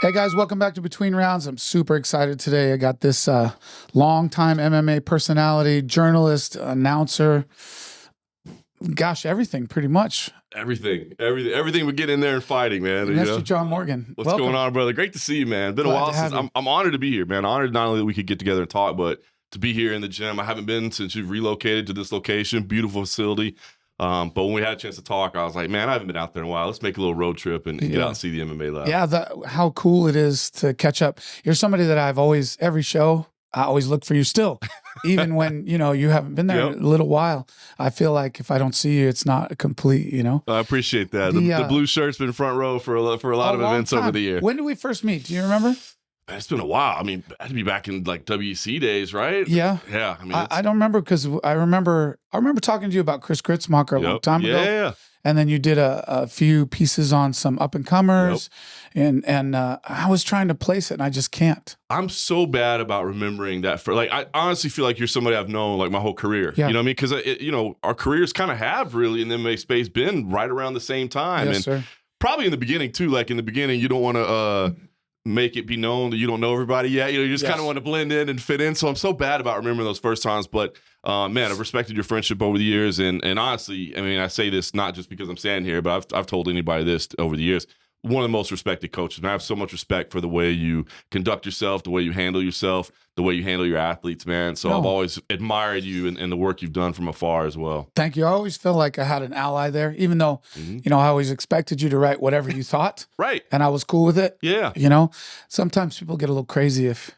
Hey guys, welcome back to Between Rounds. I'm super excited today. I got this longtime MMA personality, journalist, announcer, gosh, everything pretty much. Everything we get in there and fighting, man. Mr. John Morgan. What's going on, brother? Great to see you, man. Been a while since I'm honored to be here, man. Honored not only that we could get together and talk, but to be here in the gym. I haven't been since you've relocated to this location. Beautiful facility. But when we had a chance to talk, I was like, man, I haven't been out there in a while. Let's make a little road trip and get out and see the MMA live. Yeah, how cool it is to catch up. You're somebody that I've always, every show, I always look for you still. Even when, you haven't been there in a little while. I feel like if I don't see you, it's not complete, I appreciate that. The blue shirt's been front row for a lot of events over the year. When did we first meet? Do you remember? It's been a while. I mean, it had to be back in like WEC days, right? Yeah. Yeah. I mean, I don't remember because I remember talking to you about Chris Gritzmacher a long time ago. Yeah. And then you did a few pieces on some up and comers, and I was trying to place it and I just can't. I'm so bad about remembering that. I honestly feel like you're somebody I've known like my whole career. Yeah. You know what I mean? Because our careers kind of have really in the MMA space been right around the same time. Yes, and sir. Probably in the beginning too. Like in the beginning, you don't want to make it be known that you don't know everybody yet. You just kind of want to blend in and fit in. So I'm so bad about remembering those first times. But man, I've respected your friendship over the years. And honestly, I mean, I say this not just because I'm standing here, but I've told anybody this over the years. One of the most respected coaches. And I have so much respect for the way you conduct yourself, the way you handle yourself, the way you handle your athletes, man. So I've always admired you and the work you've done from afar as well. Thank you. I always feel like I had an ally there, even though, I always expected you to write whatever you thought. Right. And I was cool with it. Yeah. Sometimes people get a little crazy if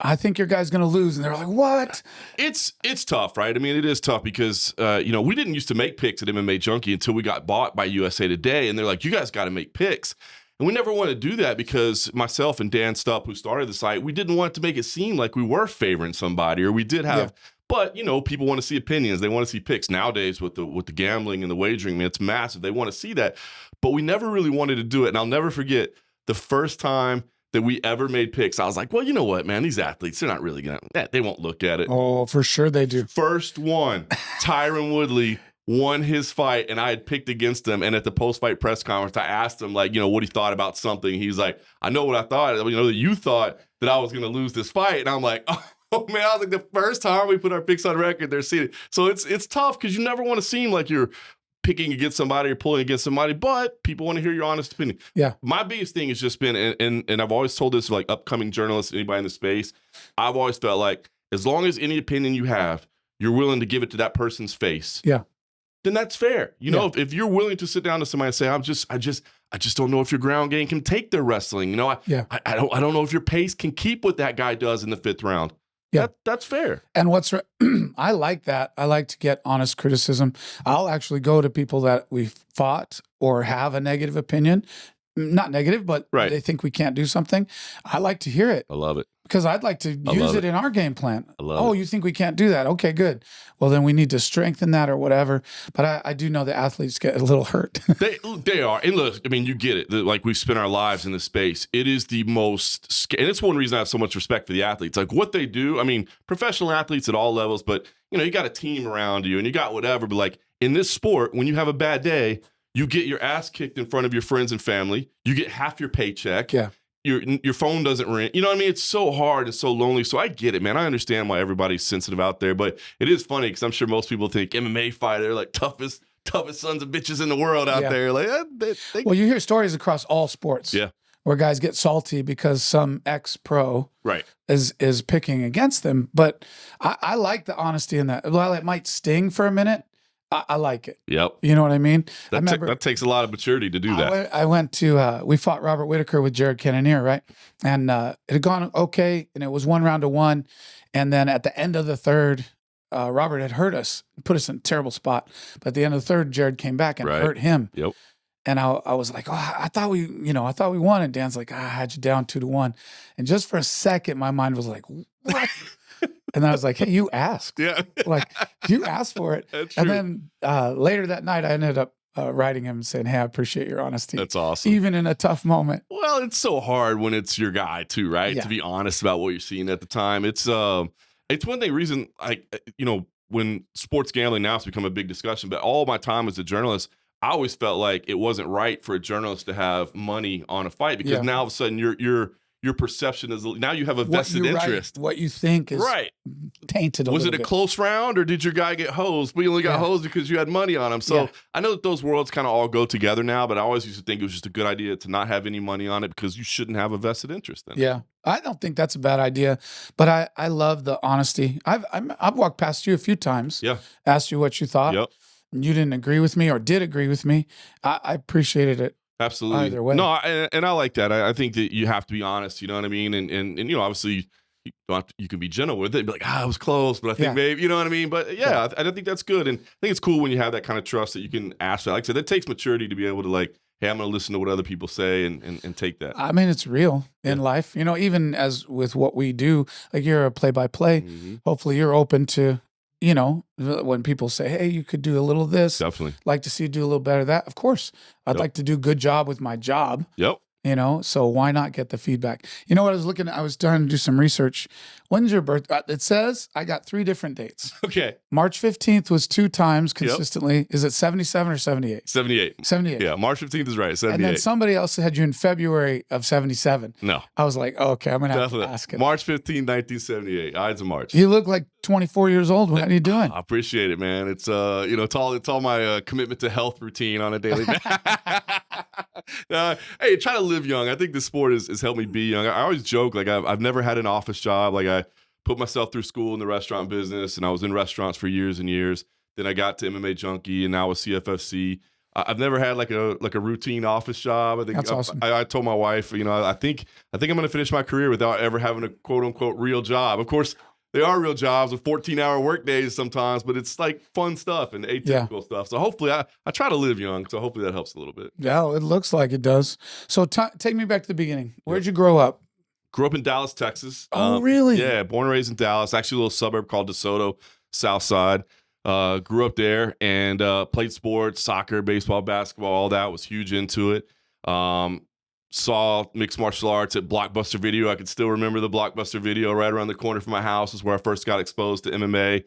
I think your guy's going to lose. And they're like, what? It's tough, right? I mean, it is tough because, we didn't used to make picks at MMA Junkie until we got bought by USA Today. And they're like, you guys got to make picks. And we never wanted to do that because myself and Dan Stupp, who started the site, we didn't want to make it seem like we were favoring somebody or we did have, but people want to see opinions. They want to see picks nowadays with the gambling and the wagering. I mean, it's massive. They want to see that, but we never really wanted to do it. And I'll never forget the first time that we ever made picks. I was like, well, you know what, man, these athletes, they're not really they won't look at it. Oh, for sure they do. First one, Tyron Woodley won his fight and I had picked against him. And at the post-fight press conference, I asked him what he thought about something. He's like, I know what I thought. That you thought that I was going to lose this fight. And I'm like, oh man, I was like, the first time we put our picks on record, they're seeing it. So it's tough because you never want to seem like you're picking against somebody or pulling against somebody, but people want to hear your honest opinion. Yeah. My biggest thing has just been, and I've always told this to upcoming journalists, anybody in the space, I've always felt like as long as any opinion you have, you're willing to give it to that person's face. Yeah. Then that's fair. If you're willing to sit down to somebody and say, I just don't know if your ground game can take their wrestling. I don't know if your pace can keep what that guy does in the 5th round. Yeah, that's fair. And I like that. I like to get honest criticism. I'll actually go to people that we've fought or have a negative opinion. Not negative, but they think we can't do something. I like to hear it. I love it. Because I'd like to use it in our game plan. You think we can't do that? Okay, good. Well, then we need to strengthen that or whatever. But I do know the athletes get a little hurt. They are. And look, I mean, you get it. Like we've spent our lives in this space. It is the most, and it's one reason I have so much respect for the athletes. Like what they do, I mean, professional athletes at all levels, but you got a team around you and you got whatever. But like in this sport, when you have a bad day, you get your ass kicked in front of your friends and family. You get half your paycheck. Yeah. Your phone doesn't ring. You know what I mean? It's so hard and so lonely. So I get it, man. I understand why everybody's sensitive out there. But it is funny because I'm sure most people think MMA fighter like toughest sons of bitches in the world out there. Like, well, you hear stories across all sports. Yeah. Where guys get salty because some ex-pro is picking against them. But I like the honesty in that. While it might sting for a minute, I like it. Yep. You know what I mean? That takes a lot of maturity to do that. I went to, we fought Robert Whitaker with Jared Cannonier, right? And it had gone okay, and it was 1 round to 1. And then at the end of the 3rd, Robert had hurt us, put us in a terrible spot. But at the end of the 3rd, Jared came back and hurt him. Yep. And I was like, I thought we won. And Dan's like, I had you down 2-1. And just for a second, my mind was like, what? And then I was like, hey, you asked. Yeah. Like, you asked for it. That's and true. then later that night, I ended up writing him and saying, hey, I appreciate your honesty. That's awesome. Even in a tough moment. Well, it's so hard when it's your guy too, right? Yeah. To be honest about what you're seeing at the time. It's one reason, when sports gambling now has become a big discussion, but all my time as a journalist, I always felt like it wasn't right for a journalist to have money on a fight because Yeah. now all of a sudden your perception is now you have a vested interest. What you think is Right. tainted a Was little it a bit. close round or did your guy get hosed? We only got hosed because you had money on him. So Yeah. I know that those worlds kind of all go together now, but I always used to think it was just a good idea to not have any money on it because you shouldn't have a vested interest in it. Yeah. I don't think that's a bad idea, but I love the honesty. I've walked past you a few times, Yeah. asked you what you thought. Yep. And you didn't agree with me or did agree with me. I appreciated it. Absolutely. Either way. No, and I like that. I think that you have to be honest, you know what I mean? And you know, obviously you can be gentle with it, be like, I was close, but I think maybe, you know what I mean? But yeah, I think that's good. And I think it's cool when you have that kind of trust that you can ask that. Like I said, that takes maturity to be able to like, hey, I'm going to listen to what other people say and take that. I mean, it's real in life, you know, even as with what we do, like you're a play-by-play, hopefully you're open to, you know, when people say, hey, you could do a little of this. Definitely. Like to see you do a little better of that. Of course, I'd like to do a good job with my job. Yep. You know, so why not get the feedback? You know what I was looking at? I was trying to do some research. When's your birthday? It says I got 3 different dates. Okay. March 15th was 2 times consistently. Is it 77 or 78? 78. 78. Yeah, March 15th is right. 78. And then somebody else had you in February of 77. No. I was like, oh, okay, I'm going to have Definitely. to ask it. March 15, 1978. Ides of March. You look like 24 years old. What are you doing? I appreciate it, man. It's you know, it's all my commitment to health routine on a daily basis. Hey, try to live young. I think this sport has helped me be young. I always joke like I've never had an office job. Like I put myself through school in the restaurant business, and I was in restaurants for years and years. Then I got to MMA Junkie, and now with CFFC. I've never had like a routine office job. I think That's awesome. I told my wife, you know, I think I'm going to finish my career without ever having a quote unquote real job. Of course, they are real jobs with 14-hour work days sometimes, but it's like fun stuff and atypical stuff. So hopefully I try to live young. So hopefully that helps a little bit. Yeah, it looks like it does. So take me back to the beginning. Where'd you grow up? Grew up in Dallas, Texas. Oh, really? Yeah, born and raised in Dallas. Actually, a little suburb called DeSoto, South Side. Grew up there and played sports, soccer, baseball, basketball, all that. Was huge into it. Saw mixed martial arts at Blockbuster Video. I could still remember the Blockbuster Video right around the corner from my house is where I first got exposed to MMA. It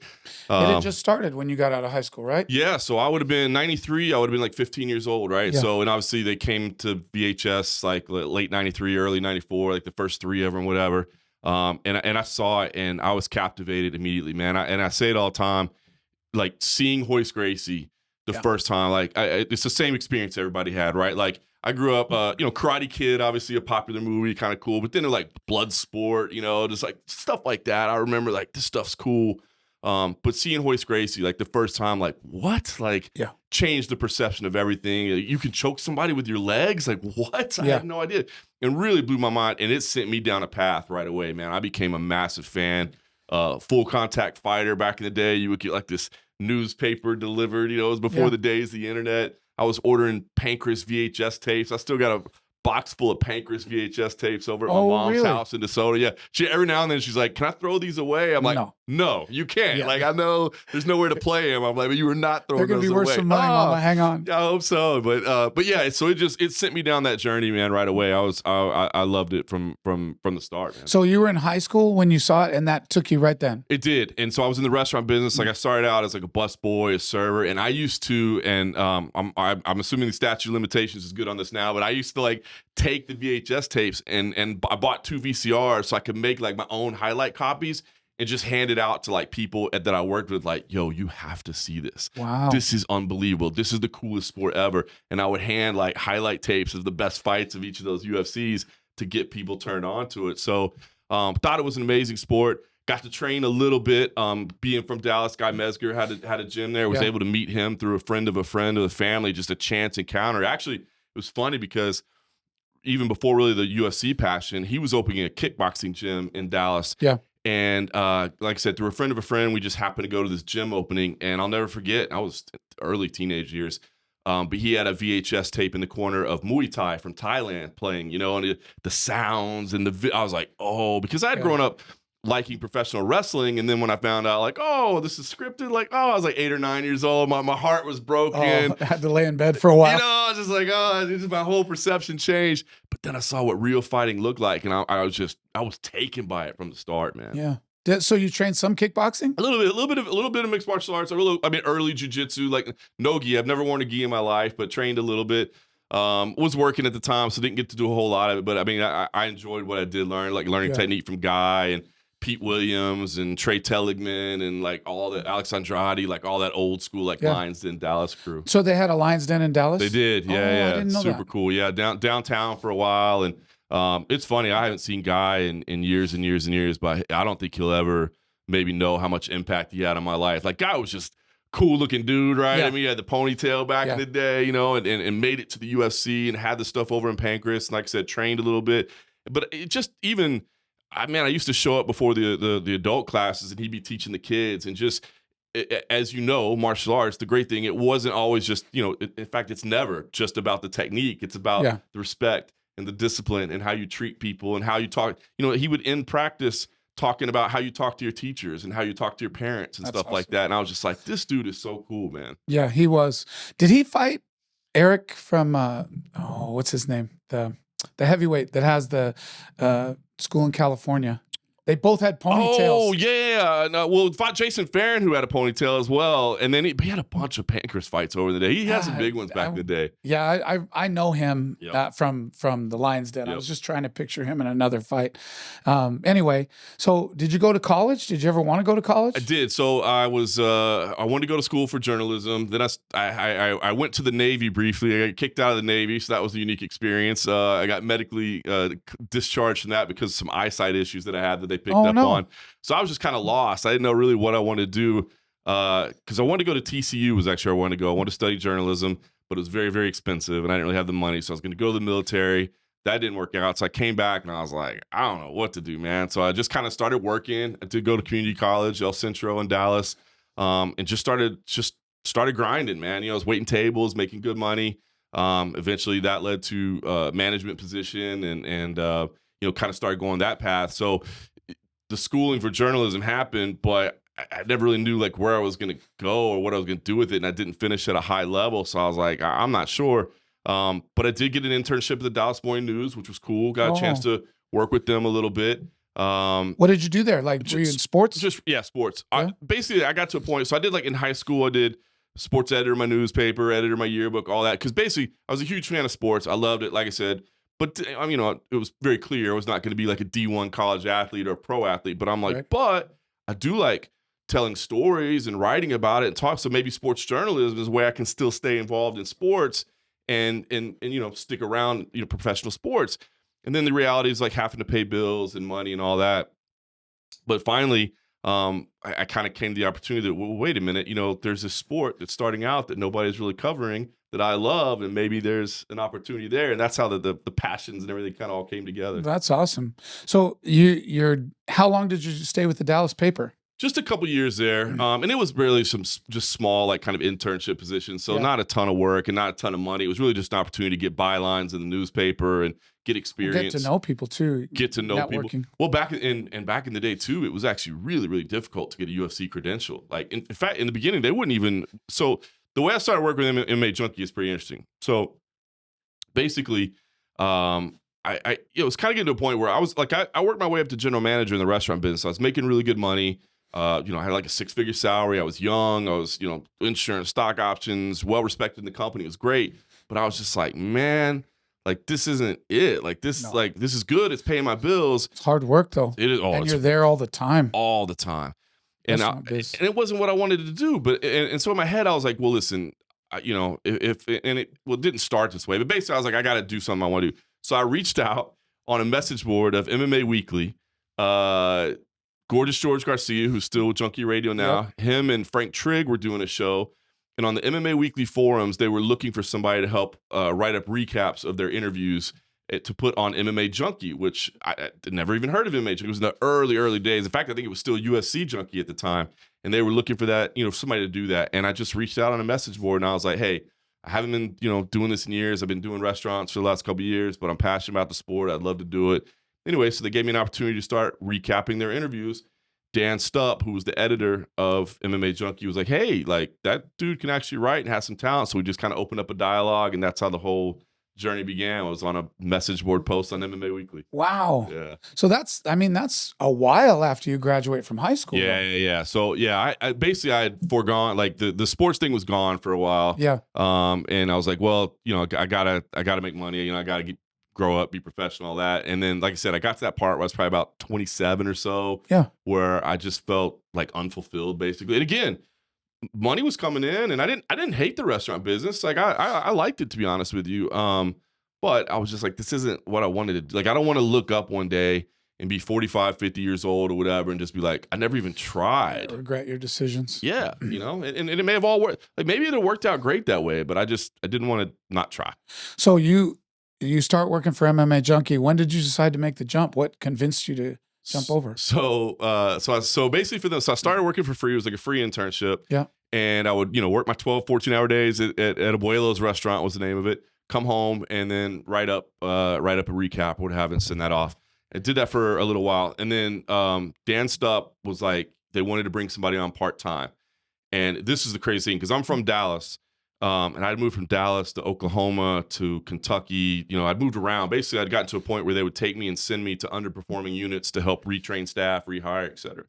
had just started when you got out of high school, right? Yeah, so I would have been 93. I would have been like 15 years old, right? Yeah. So, and obviously they came to VHS like late 93, early 94, like the first 3 ever and whatever. And I saw it and I was captivated immediately, man. And I say it all the time, like seeing Hoist Gracie the first time, like it's the same experience everybody had, right? Like I grew up, you know, Karate Kid, obviously a popular movie, kind of cool. But then like Bloodsport, you know, just like stuff like that. I remember like this stuff's cool. But seeing Hoist Gracie like the first time, like what? Like changed the perception of everything. You can choke somebody with your legs. Like what? I had no idea. And really blew my mind. And it sent me down a path right away, man. I became a massive fan. Full contact fighter back in the day. You would get like this newspaper delivered, you know, it was before the days of the internet. I was ordering Pancras VHS tapes. I still got a box full of Pancras VHS tapes over at my mom's house in DeSoto. Yeah. Every now and then she's like, can I throw these away? I'm like, no, you can't. Yeah. Like, I know there's nowhere to play them. I'm like, but you were not throwing those away. They're going to be worth some money, Mama. Hang on. Yeah, I hope so. But yeah, so it sent me down that journey, man, right away. I loved it from the start, man. So you were in high school when you saw it and that took you right then? It did. And so I was in the restaurant business. Like I started out as like a busboy, a server, and I used to, and I'm assuming the statute of limitations is good on this now, but I used to like take the VHS tapes and I bought 2 VCRs so I could make like my own highlight copies and just hand it out to like people that I worked with, like, yo, you have to see this. Wow. This is unbelievable. This is the coolest sport ever. And I would hand like highlight tapes of the best fights of each of those UFCs to get people turned on to it. So thought it was an amazing sport. Got to train a little bit. Being from Dallas, Guy Mesger had a gym there. Was able to meet him through a friend of the family, just a chance encounter. Actually, it was funny because even before really the UFC passion, he was opening a kickboxing gym in Dallas. Yeah. And like I said, through a friend of a friend, we just happened to go to this gym opening. And I'll never forget, I was early teenage years, but he had a VHS tape in the corner of Muay Thai from Thailand playing, you know, and the sounds and I was like, oh, because I had grown up liking professional wrestling. And then when I found out like, oh, this is scripted, like, oh, I was like 8 or 9 years old. My heart was broken. Oh, I had to lay in bed for a while. You know, I was just like, oh, just my whole perception changed. But then I saw what real fighting looked like. And I was taken by it from the start, man. Yeah. So you trained some kickboxing? A little bit of mixed martial arts. Early jujitsu, like no gi. I've never worn a gi in my life, but trained a little bit. Was working at the time, so didn't get to do a whole lot of it. But I mean, I enjoyed what I did learn, like learning technique from Guy and Pete Williams and Trey Telligman and like all the Alex Andrade, like all that old school like Lions Den Dallas crew. So they had a Lions Den in Dallas? They did, yeah. I didn't know Super that. cool. Yeah, downtown for a while. And it's funny, I haven't seen Guy in years and years and years, but I don't think he'll ever maybe know how much impact he had on my life. Like Guy was just cool looking dude, right? Yeah. I mean, he had the ponytail back in the day, you know, and made it to the UFC and had the stuff over in Pancras. And like I said, trained a little bit. But it just even, I used to show up before the adult classes and he'd be teaching the kids. And just, as you know, martial arts, the great thing, it wasn't always just, you know, in fact, it's never just about the technique. It's about the respect and the discipline and how you treat people and how you talk. You know, he would end practice talking about how you talk to your teachers and how you talk to your parents and stuff like that. And I was just like, this dude is so cool, man. Yeah, he was. Did he fight Eric from, what's his name? The heavyweight that has the school in California. They both had ponytails. Oh, yeah. No, well, fought Jason Farron, who had a ponytail as well. And then he had a bunch of Pancras fights over the day. He had some big ones back in the day. Yeah, I know him from the Lions Den. I was just trying to picture him in another fight. Anyway, so did you go to college? Did you ever want to go to college? I did. So I wanted to go to school for journalism. Then I went to the Navy briefly. I got kicked out of the Navy, so that was a unique experience. I got medically discharged from that because of some eyesight issues that I had that they picked up on. So I was just kind of lost. I didn't know really what I wanted to do because I wanted to go to TCU was actually where I wanted to go. I wanted to study journalism, but it was very, very expensive and I didn't really have the money. So I was going to go to the military. That didn't work out. So I came back and I was like, I don't know what to do, man. So I just kind of started working. I did go to community college, El Centro in Dallas, and just started grinding, man. You know, I was waiting tables, making good money. Eventually that led to management position and you know, kind of started going that path. So the schooling for journalism happened, but I never really knew like where I was going to go or what I was going to do with it. And I didn't finish at a high level. So I was like, I'm not sure. But I did get an internship at the Dallas Morning News, which was cool. Got a chance to work with them a little bit. What did you do there? Like, were you in sports? Sports. Yeah. Basically, I got to a point. So I did like in high school, I did sports editor in my newspaper, editor in my yearbook, all that. Because basically, I was a huge fan of sports. I loved it, like I said. But, you know, it was very clear I was not going to be like a D1 college athlete or a pro athlete. But I'm like, but I do like telling stories and writing about it and talk. So maybe sports journalism is where I can still stay involved in sports and you know, stick around, you know, professional sports. And then the reality is like having to pay bills and money and all that. But finally, I kind of came to the opportunity that, well, wait a minute, you know, there's this sport that's starting out that nobody's really covering that I love, and maybe there's an opportunity there. And that's how the passions and everything kind of all came together. That's awesome. So how long did you stay with the Dallas paper? Just a couple years there. And it was really some just small, like kind of internship positions. So not a ton of work and not a ton of money. It was really just an opportunity to get bylines in the newspaper and get experience. Get to know people too. Get to know people. Well, back in the day too, it was actually really, really difficult to get a UFC credential. Like in fact, in the beginning, they wouldn't even. So the way I started working with MMA Junkie is pretty interesting. So basically, I it was kind of getting to a point where I was like, I worked my way up to general manager in the restaurant business. I was making really good money. You know, I had like a 6-figure salary. I was young. I was, you know, insurance, stock options, well respected in the company. It was great. But I was just like, man, like this isn't it. Like this, like this is good. It's paying my bills. It's hard work though. It is. And you're there all the time. All the time. And it wasn't what I wanted to do. But and so in my head, I was like, well, listen, you know, it didn't start this way. But basically, I was like, I got to do something I want to do. So I reached out on a message board of MMA Weekly. Gorgeous George Garcia, who's still with Junkie Radio now, him and Frank Trigg were doing a show. And on the MMA Weekly forums, they were looking for somebody to help write up recaps of their interviews to put on MMA Junkie, which I never even heard of MMA Junkie. It was in the early days. In fact, I think it was still UFC Junkie at the time. And they were looking for that, you know, somebody to do that. And I just reached out on a message board and I was like, hey, I haven't been, you know, doing this in years. I've been doing restaurants for the last couple of years, but I'm passionate about the sport. I'd love to do it. Anyway, so they gave me an opportunity to start recapping their interviews. Dan Stupp, who was the editor of MMA Junkie, was like, hey, like that dude can actually write and has some talent. So we just kind of opened up a dialogue, and that's how the whole journey began was on a message board post on MMA Weekly. Wow. Yeah. So that's a while after you graduate from high school. Yeah. So I basically I had foregone, like the sports thing was gone for a while. Yeah. And I was like, well, I gotta make money. I gotta grow up, be professional, all that. And then, like I said, I got to that part where I was probably about 27 or so. Yeah. Where I just felt like unfulfilled, basically. And again, money was coming in, and I didn't hate the restaurant business. Like I liked it, to be honest with you. But I was just like, this isn't what I wanted to do. Like, I don't want to look up one day and be 45, 50 years old or whatever and just be like, I never even tried. Regret your decisions. Yeah, and it may have all worked. Like, maybe it had worked out great that way, but I didn't want to not try. So you start working for MMA Junkie. When did you decide to make the jump? What convinced you to jump over? So basically for this, I started working for free. It was like a free internship. Yeah. And I would, work my 12, 14-hour days at Abuelo's restaurant was the name of it. Come home and then write up a recap, what have, and send that off. I did that for a little while. And then Dan Stupp was like, they wanted to bring somebody on part-time. And this is the crazy thing, because I'm from Dallas. And I'd moved from Dallas to Oklahoma to Kentucky. I'd moved around. Basically, I'd gotten to a point where they would take me and send me to underperforming units to help retrain staff, rehire, et cetera.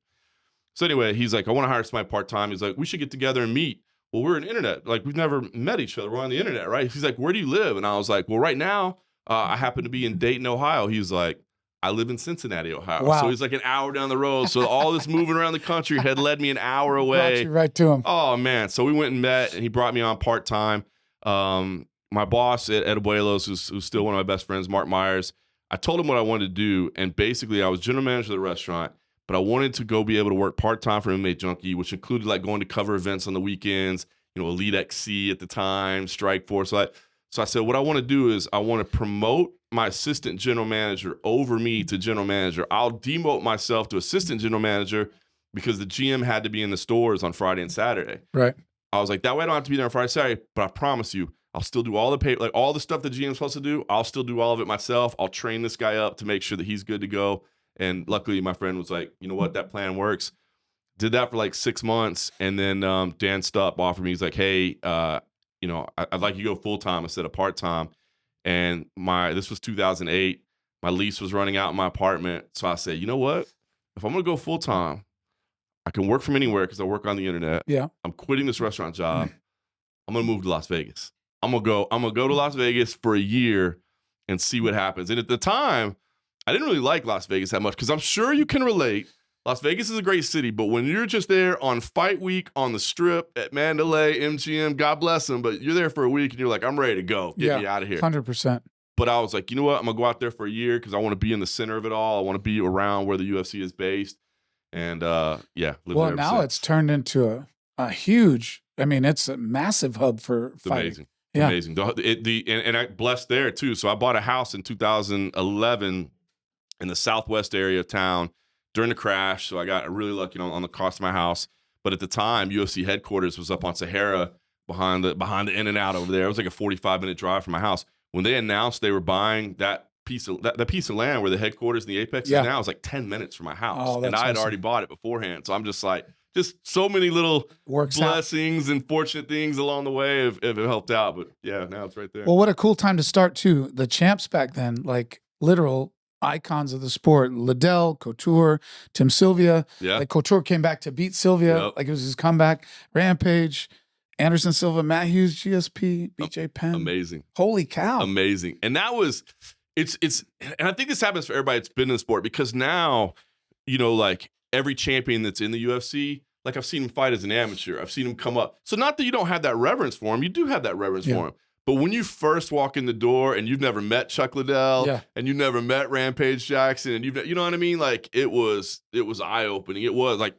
So anyway, he's like, I want to hire somebody part-time. He's like, we should get together and meet. Well, we're on the internet. Like, we've never met each other. We're on the internet, right? He's like, where do you live? And I was like, well, right now, I happen to be in Dayton, Ohio. He's like, I live in Cincinnati, Ohio. Wow. So he's like an hour down the road. So all this moving around the country had led me an hour away. Brought you right to him. Oh, man. So we went and met, and he brought me on part-time. My boss at Abuelo's, who's still one of my best friends, Mark Myers, I told him what I wanted to do. And basically, I was general manager of the restaurant, but I wanted to go be able to work part-time for MMA Junkie, which included like going to cover events on the weekends, Elite XC at the time, Strikeforce. So I said, what I want to do is I want to promote my assistant general manager over me to general manager. I'll demote myself to assistant general manager because the GM had to be in the stores on Friday and Saturday. Right. I was like, that way I don't have to be there on Friday, Saturday, but I promise you, I'll still do all the pay, like all the stuff the GM's supposed to do. I'll still do all of it myself. I'll train this guy up to make sure that he's good to go. And luckily, my friend was like, you know what, that plan works. Did that for like 6 months. And then Dan Stupp offered me, he's like, hey, I'd like you to go full-time instead of part-time. And this was 2008. My lease was running out in my apartment. So I said, you know what? If I'm going to go full-time, I can work from anywhere because I work on the internet. Yeah. I'm quitting this restaurant job. I'm going to move to Las Vegas. I'm going to go to Las Vegas for a year and see what happens. And at the time, I didn't really like Las Vegas that much because I'm sure you can relate. Las Vegas is a great city, but when you're just there on fight week on the Strip at Mandalay, MGM, God bless them, but you're there for a week and you're like, I'm ready to go. Get me out of here. 100%. But I was like, you know what? I'm going to go out there for a year because I want to be in the center of it all. I want to be around where the UFC is based. And live well, there now since. it's turned into a huge, it's a massive hub for it's fighting. Amazing. Yeah. Amazing. And I blessed there too. So I bought a house in 2011 in the southwest area of town during the crash. So I got really lucky on the cost of my house. But at the time, UFC headquarters was up on Sahara behind the In-N-Out over there. It was like a 45-minute drive from my house. When they announced they were buying that piece of land where the headquarters and the Apex is now, is like 10 minutes from my house. And I had already bought it beforehand. So I'm just like, so many little blessings and fortunate things along the way have helped out. But yeah, now it's right there. Well, what a cool time to start too. The champs back then, like literal icons of the sport, Liddell, Couture, Tim Sylvia. Yeah. Like Couture came back to beat Sylvia. Like it was his comeback. Rampage, Anderson Silva, Matt Hughes, GSP, BJ Penn. Amazing. Holy cow. Amazing. And that was, and I think this happens for everybody that's been in the sport because now, like every champion that's in the UFC, like I've seen him fight as an amateur. I've seen him come up. So not that you don't have that reverence for him. You do have that reverence for him. But when you first walk in the door and you've never met Chuck Liddell and you've never met Rampage Jackson and you know what I mean? Like it was eye-opening. It was like,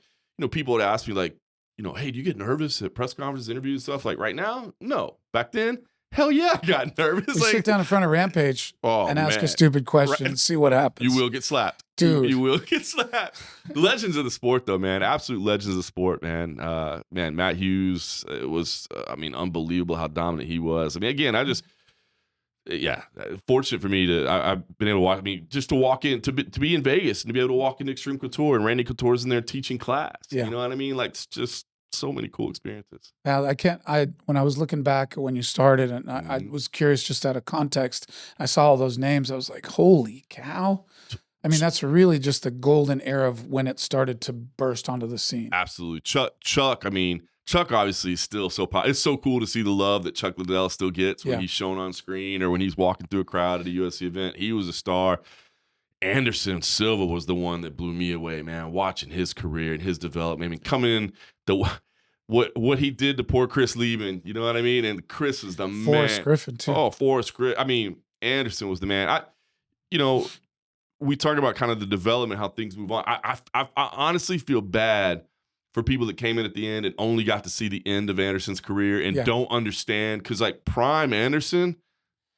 people would ask me like, hey, do you get nervous at press conferences, interviews, stuff? Like right now? No. Back then? Hell yeah, I got nervous. Like, sit down in front of Rampage and ask a stupid question and see what happens. You will get slapped. Dude. You will get slapped. Legends of the sport, though, man. Absolute legends of the sport, man. Matt Hughes, it was, unbelievable how dominant he was. Again, fortunate for me I've been able to walk, just to walk in, to be in Vegas and to be able to walk into Extreme Couture and Randy Couture's in there teaching class. Yeah. You know what I mean? Like, it's just so many cool experiences. Al, when I was looking back when you started, and I Mhm. was curious just out of context, I saw all those names. I was like, holy cow. I mean, that's really just the golden era of when it started to burst onto the scene. Absolutely. Chuck, I mean, Chuck obviously is still so popular. It's so cool to see the love that Chuck Liddell still gets when Yeah. he's shown on screen or when he's walking through a crowd at a UFC event. He was a star. Anderson Silva was the one that blew me away, man, watching his career and his development. I mean, coming in, what he did to poor Chris Lieben, you know what I mean? And Chris is the Forrest man. Griffin, too. Oh, Forrest Griffin. I mean, Anderson was the man. We talk about kind of the development, how things move on. I honestly feel bad for people that came in at the end and only got to see the end of Anderson's career and don't understand, because like prime Anderson,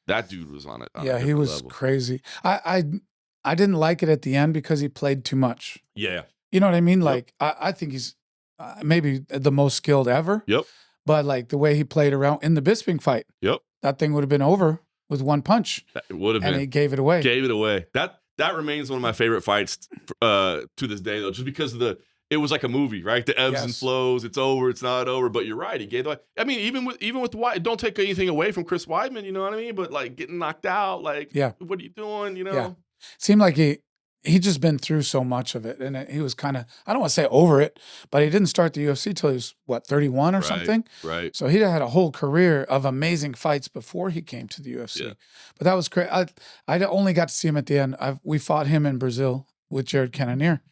that dude was on it. Yeah, he was crazy. I didn't like it at the end because he played too much. Yeah. You know what I mean? Yep. Like, I think he's maybe the most skilled ever. Yep. But like the way he played around in the Bisping fight, Yep. that thing would have been over with one punch. It would have been. And he gave it away. Gave it away. That remains one of my favorite fights to this day, though, just because of it was like a movie, right? The ebbs and flows. It's over. It's not over. But you're right. He gave it away. I mean, even with White, don't take anything away from Chris Weidman. You know what I mean? But like getting knocked out, like, what are you doing? You know? Yeah. Seemed like he just been through so much of it, and he was kind of, I don't want to say over it, but he didn't start the UFC till he was 31 or something. Right. So he had a whole career of amazing fights before he came to the UFC. Yeah. But that was great. I only got to see him at the end. We fought him in Brazil with Jared Cannonier,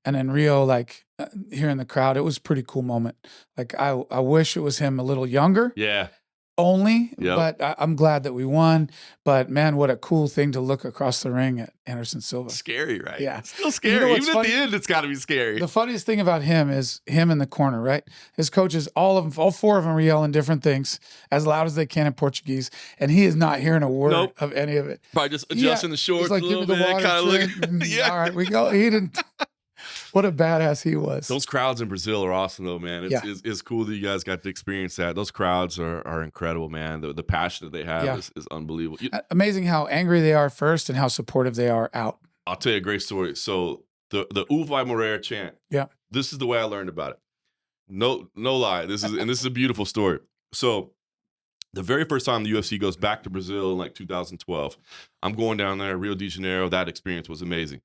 and in Rio, like here in the crowd, it was a pretty cool moment. Like I wish it was him a little younger. Yeah. Only, but I'm glad that we won. But man, what a cool thing to look across the ring at Anderson Silva. Scary, right? Yeah. It's still scary. You know, even at the end, it's got to be scary. The funniest thing about him is him in the corner, right? His coaches, all four of them are yelling different things as loud as they can in Portuguese, and he is not hearing a word of any of it. Probably just adjusting the shorts like, a little bit, kind of looking. All right, we go. He didn't. What a badass he was. Those crowds in Brazil are awesome, though, man. It's cool that you guys got to experience that. Those crowds are incredible, man. The passion that they have is unbelievable. Amazing how angry they are first and how supportive they are out. I'll tell you a great story. So the Uvai Moreira chant. Yeah. This is the way I learned about it. No lie. This is a beautiful story. So the very first time the UFC goes back to Brazil in like 2012, I'm going down there, Rio de Janeiro. That experience was amazing.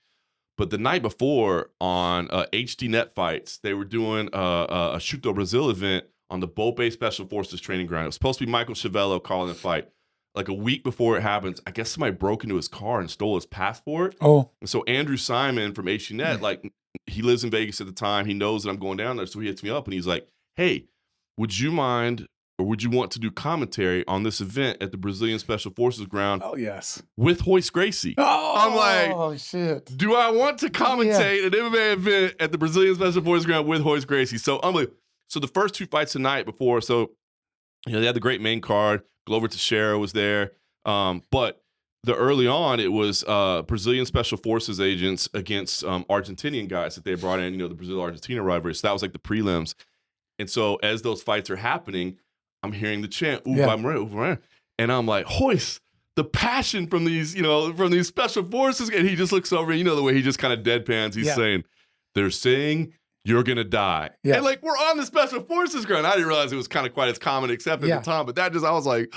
But the night before on HD Net Fights, they were doing a Shoot do Brasil event on the Bope Special Forces training ground. It was supposed to be Michael Chavello calling the fight. Like a week before it happens, I guess somebody broke into his car and stole his passport. Oh. And so Andrew Simon from HD Net, like he lives in Vegas at the time. He knows that I'm going down there. So he hits me up and he's like, hey, would you mind or would you want to do commentary on this event at the Brazilian Special Forces ground? Oh, yes. With Royce Gracie. Oh, I'm like, oh, shit. Do I want to commentate an MMA event at the Brazilian Special Forces ground with Royce Gracie? So I'm like, so the first two fights tonight before, so, you know, they had the great main card. Glover Teixeira was there. But the early on, it was Brazilian Special Forces agents against Argentinian guys that they brought in, you know, the Brazil-Argentina rivalry. So that was like the prelims. And so as those fights are happening, I'm hearing the chant, Uvai, and I'm like, Royce, the passion from these, you know, from these special forces. And he just looks over, and you know, the way he just kind of deadpans, he's saying, they're saying you're going to die. Yeah. And like, we're on the special forces ground. I didn't realize it was kind of quite as common accepted at the time, but that just, I was like,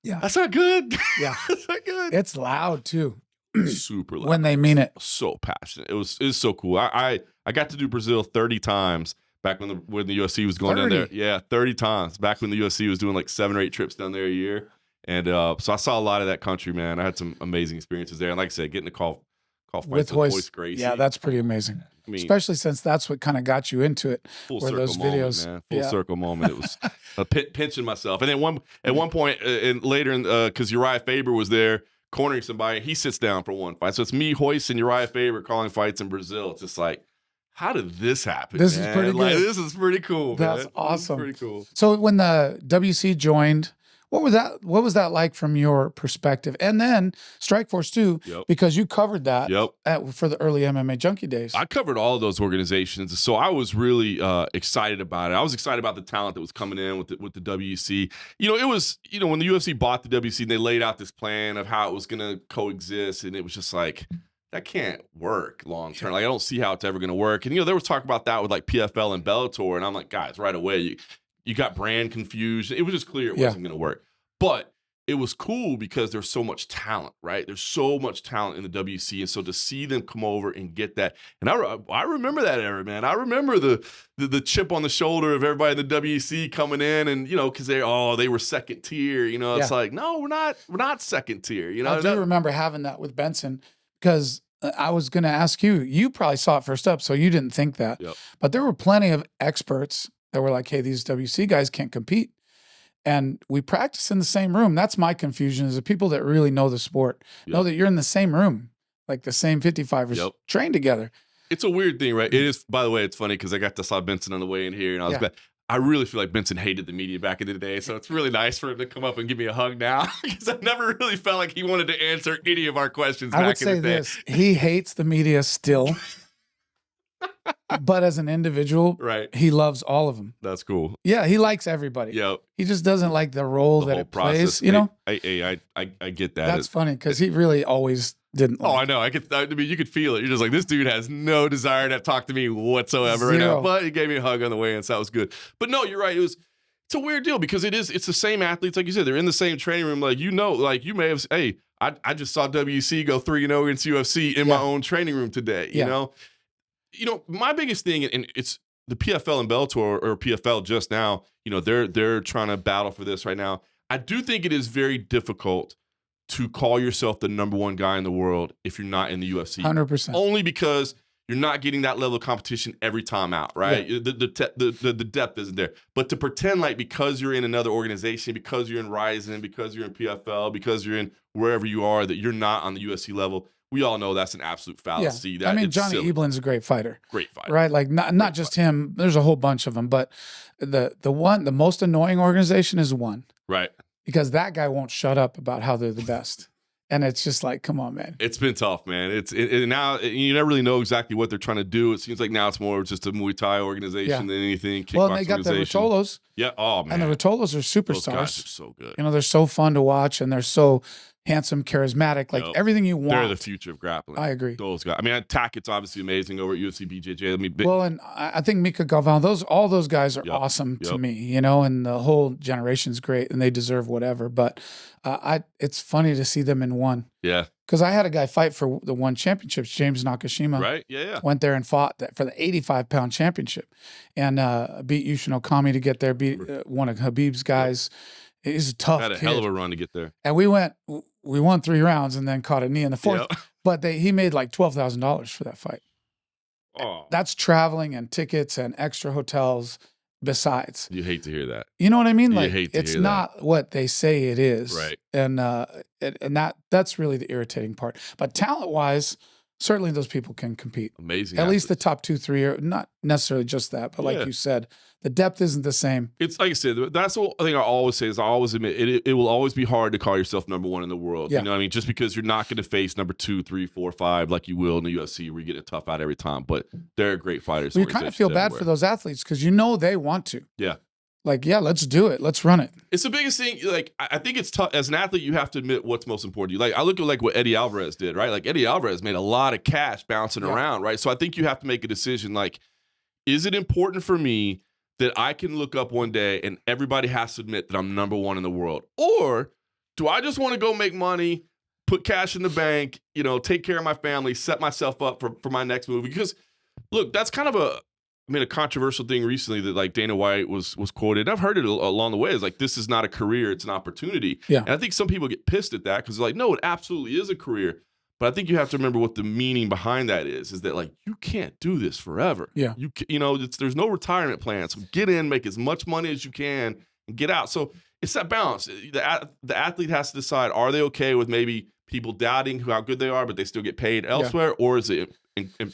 that's not good. Yeah. That's not good. It's loud too. Super loud. When they mean it. So passionate. It was so cool. I got to do Brazil 30 times. Back when the UFC was going 30. Down there. Yeah, 30 times. Back when the UFC was doing like 7 or 8 trips down there a year. And so I saw a lot of that country, man. I had some amazing experiences there. And like I said, getting to call fights with Royce Gracie. Yeah, that's pretty amazing. I mean, especially since that's what kind of got you into it. Full circle those videos, moment, man. Full circle moment. It was pinching myself. And then at one point, and later, because Uriah Faber was there cornering somebody, he sits down for one fight. So it's me, Royce, and Uriah Faber calling fights in Brazil. It's just like, how did this happen? This is pretty good. Like, this is pretty cool. That's man. awesome. Pretty cool. So when the WC joined, what was that like from your perspective? And then Strikeforce too, because you covered that for the early MMA Junkie days. I covered all of those organizations, so I was really excited about it. I was excited about the talent that was coming in with the WC. You know, it was, you know, when the UFC bought the WC, they laid out this plan of how it was going to coexist, and it was just like, that can't work long term. Like, I don't see how it's ever going to work. And, you know, there was talk about that with like PFL and Bellator. And I'm like, guys, right away, you got brand confusion. It was just clear it wasn't going to work. But it was cool because there's so much talent, right? There's so much talent in the WC. And so to see them come over and get that. And I remember that era, man. I remember the chip on the shoulder of everybody in the WC coming in and, you know, because they were second tier. You know, it's like, no, we're not second tier. You know, I do remember having that with Benson because I was going to ask you, you probably saw it first up, so you didn't think that. Yep. But there were plenty of experts that were like, hey, these WC guys can't compete. And we practice in the same room. That's my confusion, is the people that really know the sport know that you're in the same room, like the same 55ers trained together. It's a weird thing, right? It is, by the way, it's funny because I got to saw Benson on the way in here and I really feel like Benson hated the media back in the day. So it's really nice for him to come up and give me a hug now because I never really felt like he wanted to answer any of our questions back in the day. He hates the media still. But as an individual, he loves all of them. That's cool. Yeah, he likes everybody. Yep. He just doesn't like the role that it plays, you know? I get that. That's funny because he really always didn't like I know. I mean, you could feel it. You're just like, this dude has no desire to talk to me whatsoever right now. But he gave me a hug on the way in, so that was good. But no, you're right. It's a weird deal because it's the same athletes, like you said. They're in the same training room. Like, you know, like you may have, hey, I just saw WC go 3-0 against UFC in my own training room today, you know? You know, my biggest thing, and it's the PFL and Bellator, or PFL just now, you know, they're trying to battle for this right now. I do think it is very difficult to call yourself the #1 guy in the world if you're not in the UFC. 100%. Only because you're not getting that level of competition every time out, right? Yeah. The depth isn't there. But to pretend like because you're in another organization, because you're in Ryzen, because you're in PFL, because you're in wherever you are, that you're not on the UFC level, we all know that's an absolute fallacy. Yeah. I mean, Johnny Eblin's a great fighter. Great fighter. Right? Like not just him. There's a whole bunch of them. But the most annoying organization is one. Right. Because that guy won't shut up about how they're the best. And it's just like, come on, man. It's been tough, man. Now you never really know exactly what they're trying to do. It seems like now it's more just a Muay Thai organization than anything. Well, and they got the Rotolos. Yeah. Oh, man. And the Rotolos are superstars. Those guys are so good. You know, they're so fun to watch and they're so handsome, charismatic, like everything you want. They're the future of grappling. I agree. Those guys. I mean, Tackett's obviously amazing over at UFC BJJ. Well, and I think Mika Galvan, all those guys are awesome to me, you know, and the whole generation's great and they deserve whatever. But it's funny to see them in one. Yeah. Because I had a guy fight for the one championships, James Nakashima. Right, yeah. Went there and fought for the 85-pound championship and beat Yushin Okami to get there, beat one of Habib's guys. He's a tough kid. Had a hell of a run to get there. And we won 3 rounds and then caught a knee in the 4th. Yep. But he made like $12,000 for that fight. Oh. That's traveling and tickets and extra hotels besides. You hate to hear that. You know what I mean? Like, hate to it's hear not what they say it is. Right. And that's really the irritating part. But talent-wise, certainly those people can compete. Amazing. At least the top 2, 3 are not necessarily just that, but like you said, the depth isn't the same. It's like I said, that's the thing I always say is I always admit it will always be hard to call yourself #1 in the world. Yeah. You know what I mean? Just because you're not going to face #2, 3, 4, 5 like you will in the UFC where you get a tough out every time. But they're great fighters. Well, you kind of feel bad for those athletes because you know they want to. Yeah. Like, yeah, let's do it. Let's run it. It's the biggest thing. Like, I think it's tough. As an athlete, you have to admit what's most important to you. Like, I look at like what Eddie Alvarez did, right? Like, Eddie Alvarez made a lot of cash bouncing around, right? So I think you have to make a decision. Like, is it important for me that I can look up one day and everybody has to admit that I'm #1 in the world? Or do I just want to go make money, put cash in the bank, you know, take care of my family, set myself up for my next move? Because, look, that's kind of a controversial thing recently that like Dana White was quoted. And I've heard it along the way. It's like, this is not a career, it's an opportunity. Yeah. And I think some people get pissed at that because they're like, no, it absolutely is a career. But I think you have to remember what the meaning behind that is that like, you can't do this forever. Yeah. You know, there's no retirement plan. So get in, make as much money as you can and get out. So it's that balance. The athlete has to decide, are they okay with maybe people doubting how good they are, but they still get paid elsewhere? Or is it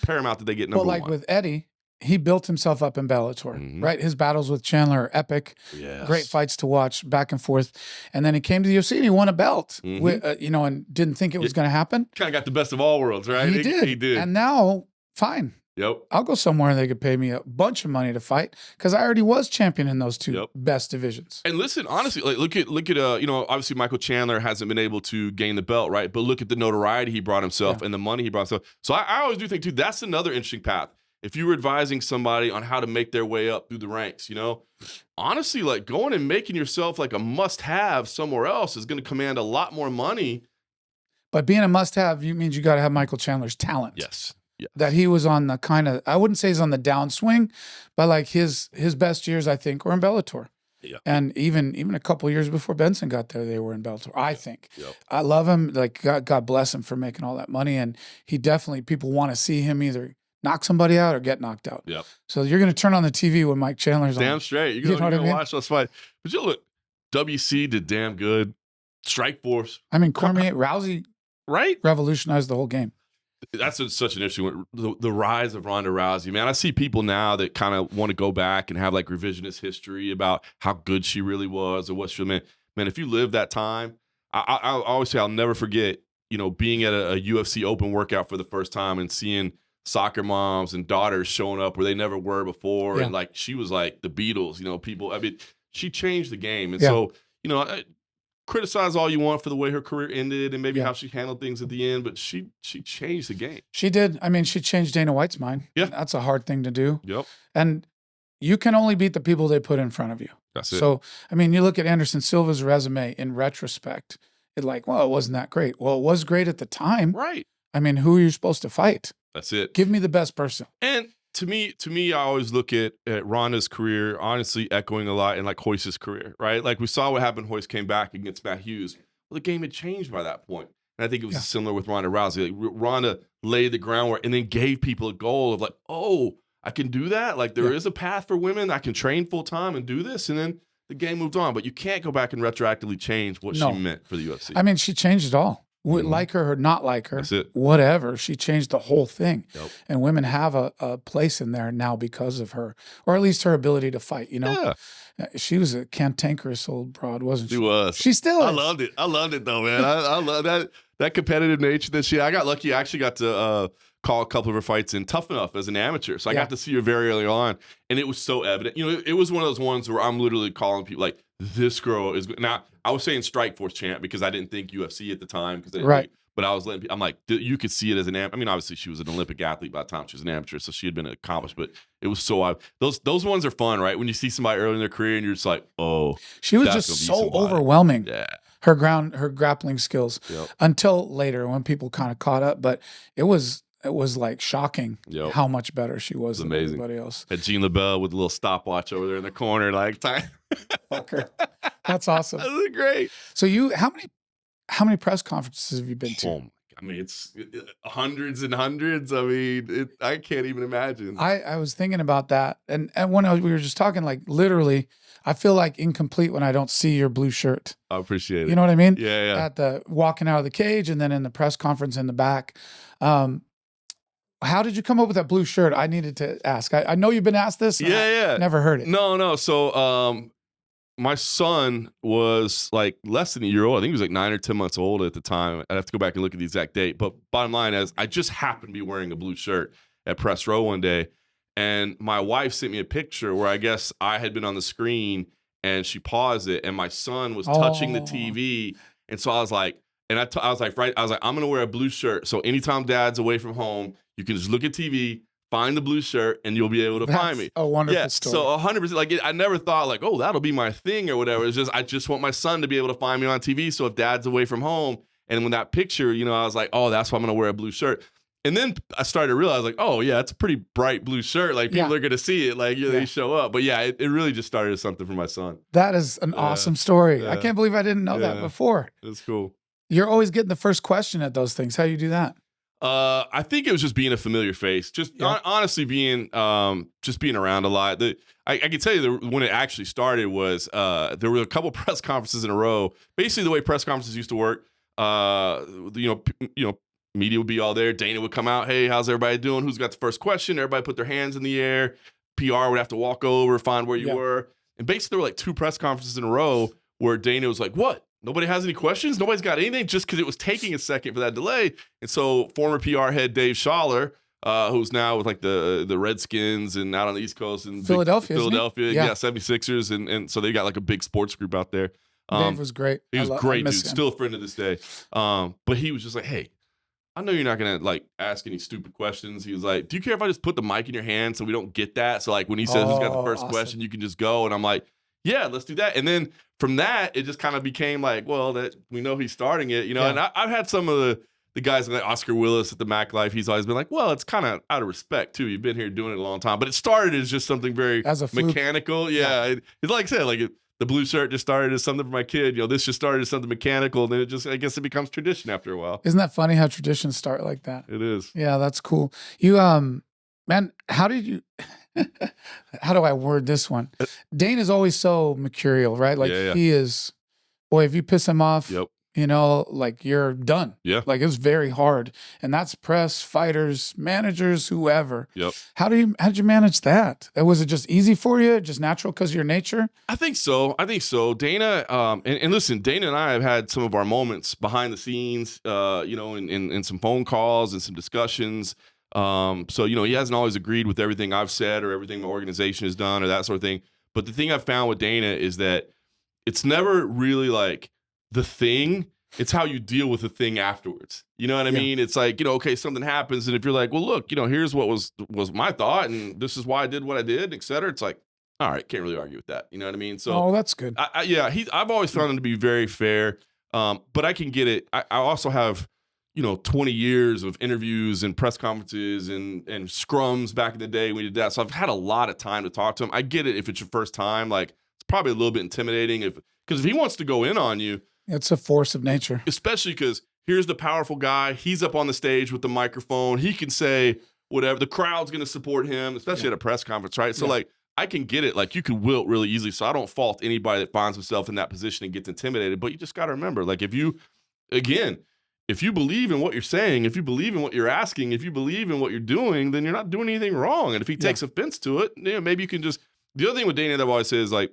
paramount that they get #1? Well, like with Eddie, he built himself up in Bellator, right? His battles with Chandler are epic. Yes. Great fights to watch back and forth. And then he came to the UFC and he won a belt, with, you know, and didn't think it was going to happen. Kind of got the best of all worlds, right? He did. And now, fine. Yep. I'll go somewhere and they could pay me a bunch of money to fight because I already was champion in those two best divisions. And listen, honestly, like look at obviously Michael Chandler hasn't been able to gain the belt, right? But look at the notoriety he brought himself and the money he brought himself. So I always do think too, that's another interesting path. If you were advising somebody on how to make their way up through the ranks, honestly, like going and making yourself like a must-have somewhere else is going to command a lot more money. But being a must-have, means you got to have Michael Chandler's talent. Yes. Yeah. That he was on the kind of, I wouldn't say he's on the downswing, but like his best years, I think, were in Bellator. Yeah. And even a couple years before Benson got there, they were in Bellator, I think. Yep. I love him. Like, God bless him for making all that money. And he definitely, people want to see him either knock somebody out or get knocked out. Yep. So you're going to turn on the TV when Mike Chandler's on. Damn straight. You're going to watch those fights. But look, WC did damn good. Strikeforce. I mean, Cormier, Rousey revolutionized the whole game. That's such an interesting one. The rise of Ronda Rousey, man. I see people now that kind of want to go back and have like revisionist history about how good she really was or what she meant. Man, if you live that time, I always say I'll never forget, being at a UFC open workout for the first time and seeing soccer moms and daughters showing up where they never were before. Yeah. And like, she was like the Beatles, people, I mean, she changed the game. And so, criticize all you want for the way her career ended and maybe how she handled things at the end, but she changed the game. She did. I mean, she changed Dana White's mind. Yeah. That's a hard thing to do. Yep. And you can only beat the people they put in front of you. That's it. So, I mean, you look at Anderson Silva's resume in retrospect, it wasn't that great. Well, it was great at the time. Right. I mean, who are you supposed to fight? That's it. Give me the best person. And to me, I always look at Ronda's career, honestly, echoing a lot in like Royce's career, right? Like we saw what happened. Royce came back against Matt Hughes. Well, the game had changed by that point. And I think it was similar with Ronda Rousey. Like Ronda laid the groundwork and then gave people a goal of like, oh, I can do that. Like there is a path for women. I can train full time and do this. And then the game moved on. But you can't go back and retroactively change what she meant for the UFC. I mean, she changed it all. Like her or not like her, whatever. She changed the whole thing. Yep. And women have a place in there now because of her, or at least her ability to fight, Yeah. She was a cantankerous old broad, wasn't she? She was. She still is. I loved it though, man. I love that competitive nature that she. I got lucky. I actually got to call a couple of her fights in Tough Enough as an amateur. So I got to see her very early on. And it was so evident. It was one of those ones where I'm literally calling people like, this girl is good. Now, I was saying Strikeforce champ because I didn't think UFC at the time. But I was letting people, I'm like, you could see it as an amateur. I mean, obviously she was an Olympic athlete by the time she was an amateur, so she had been accomplished. But it was so, those ones are fun, right? When you see somebody early in their career and you're just like, oh. She was just so overwhelming. Yeah. Her grappling skills until later when people kind of caught up. But it was like shocking how much better she was than everybody else. Had Jean LaBelle with a little stopwatch over there in the corner, like time. Fucker. That's awesome. That was great. So how many press conferences have you been to? I mean, it's hundreds and hundreds. I mean, I can't even imagine. I was thinking about that. And when we were just talking, like literally, I feel like incomplete when I don't see your blue shirt. I appreciate it. You know what I mean? Yeah. At the walking out of the cage and then in the press conference in the back. How did you come up with that blue shirt? I needed to ask. I know you've been asked this. Yeah. Never heard it. No. So, my son was like less than a year old. I think he was like 9 or 10 months old at the time. I'd have to go back and look at the exact date. But bottom line is I just happened to be wearing a blue shirt at press row one day. And my wife sent me a picture where I guess I had been on the screen and she paused it and my son was touching the TV. And so I was like, I'm going to wear a blue shirt. So anytime dad's away from home, you can just look at TV, find the blue shirt, and you'll be able to find me. A wonderful story. So 100%. Like I never thought like, oh, that'll be my thing or whatever. It's just I just want my son to be able to find me on TV. So if dad's away from home, and when that picture, I was like, oh, that's why I'm gonna wear a blue shirt. And then I started to realize like, oh yeah, it's a pretty bright blue shirt. Like people are gonna see it. Like they show up. But yeah, it really just started as something for my son. That is an awesome story. I can't believe I didn't know that before. It's cool. You're always getting the first question at those things. How do you do that? I think it was just being a familiar face, just honestly being around a lot. I can tell you when it actually started was there were a couple press conferences in a row. Basically, the way press conferences used to work, media would be all there. Dana would come out, hey, how's everybody doing? Who's got the first question? Everybody put their hands in the air. PR would have to walk over, find where you were, and basically there were like 2 press conferences in a row where Dana was like, what? Nobody has any questions? Nobody's got anything? Just because it was taking a second for that delay. And so former PR head Dave Schaller who's now with like the Redskins and out on the East Coast and Philadelphia, yeah, 76ers, and so they got like a big sports group out there. Dave was great. He was great, dude. Him. Still a friend to this day. But he was just like, hey, I know you're not gonna like ask any stupid questions. He was like, do you care if I just put the mic in your hand so we don't get that? So like when he says who's got the first question, you can just go. And I'm like, yeah, let's do that. And then from that, it just kind of became like, well, that we know he's starting it, you know. And I've had some of the guys like Oscar Willis at the Mac Life. He's always been like, well, it's kind of out of respect too. You've been here doing it a long time, but it started as just something very mechanical. Yeah, it's like I said, like the blue shirt just started as something for my kid. You know, this just started as something mechanical, and then it just, I guess, it becomes tradition after a while. Isn't that funny how traditions start like that? It is. Yeah, that's cool. You, man, how did you? How do I word this one? Dane is always so mercurial, right? Like he is. Boy, if you piss him off, you know, like you're done. Yeah. Like it's very hard. And that's press, fighters, managers, whoever. Yep. How'd you manage that? Was it just easy for you? Just natural because of your nature? I think so. Dana, and listen, Dana and I have had some of our moments behind the scenes, you know, in some phone calls and some discussions. So, you know, he hasn't always agreed with everything I've said or everything my organization has done or that sort of thing. But the thing I've found with Dana is that it's never really like the thing, it's how you deal with the thing afterwards. You know what I mean? It's like, you know, okay, something happens, and if you're like, well, look, you know, here's what was my thought, and this is why I did what I did, et cetera. It's like, all right, can't really argue with that. You know what I mean? So, that's good. I've always found him to be very fair, but I can get it. I also have, you know, 20 years of interviews and press conferences and scrums back in the day when we did that. So I've had a lot of time to talk to him. I get it if it's your first time, like it's probably a little bit intimidating because if he wants to go in on you, it's a force of nature. Especially because here's the powerful guy. He's up on the stage with the microphone. He can say whatever. The crowd's going to support him, especially at a press conference, right? So, like, I can get it. Like, you can wilt really easily. So I don't fault anybody that finds himself in that position and gets intimidated. But you just got to remember, like, if you believe in what you're saying, if you believe in what you're asking, if you believe in what you're doing, then you're not doing anything wrong. And if he takes offense to it, you know, maybe you can just – the other thing with Dana that I've always said is, like,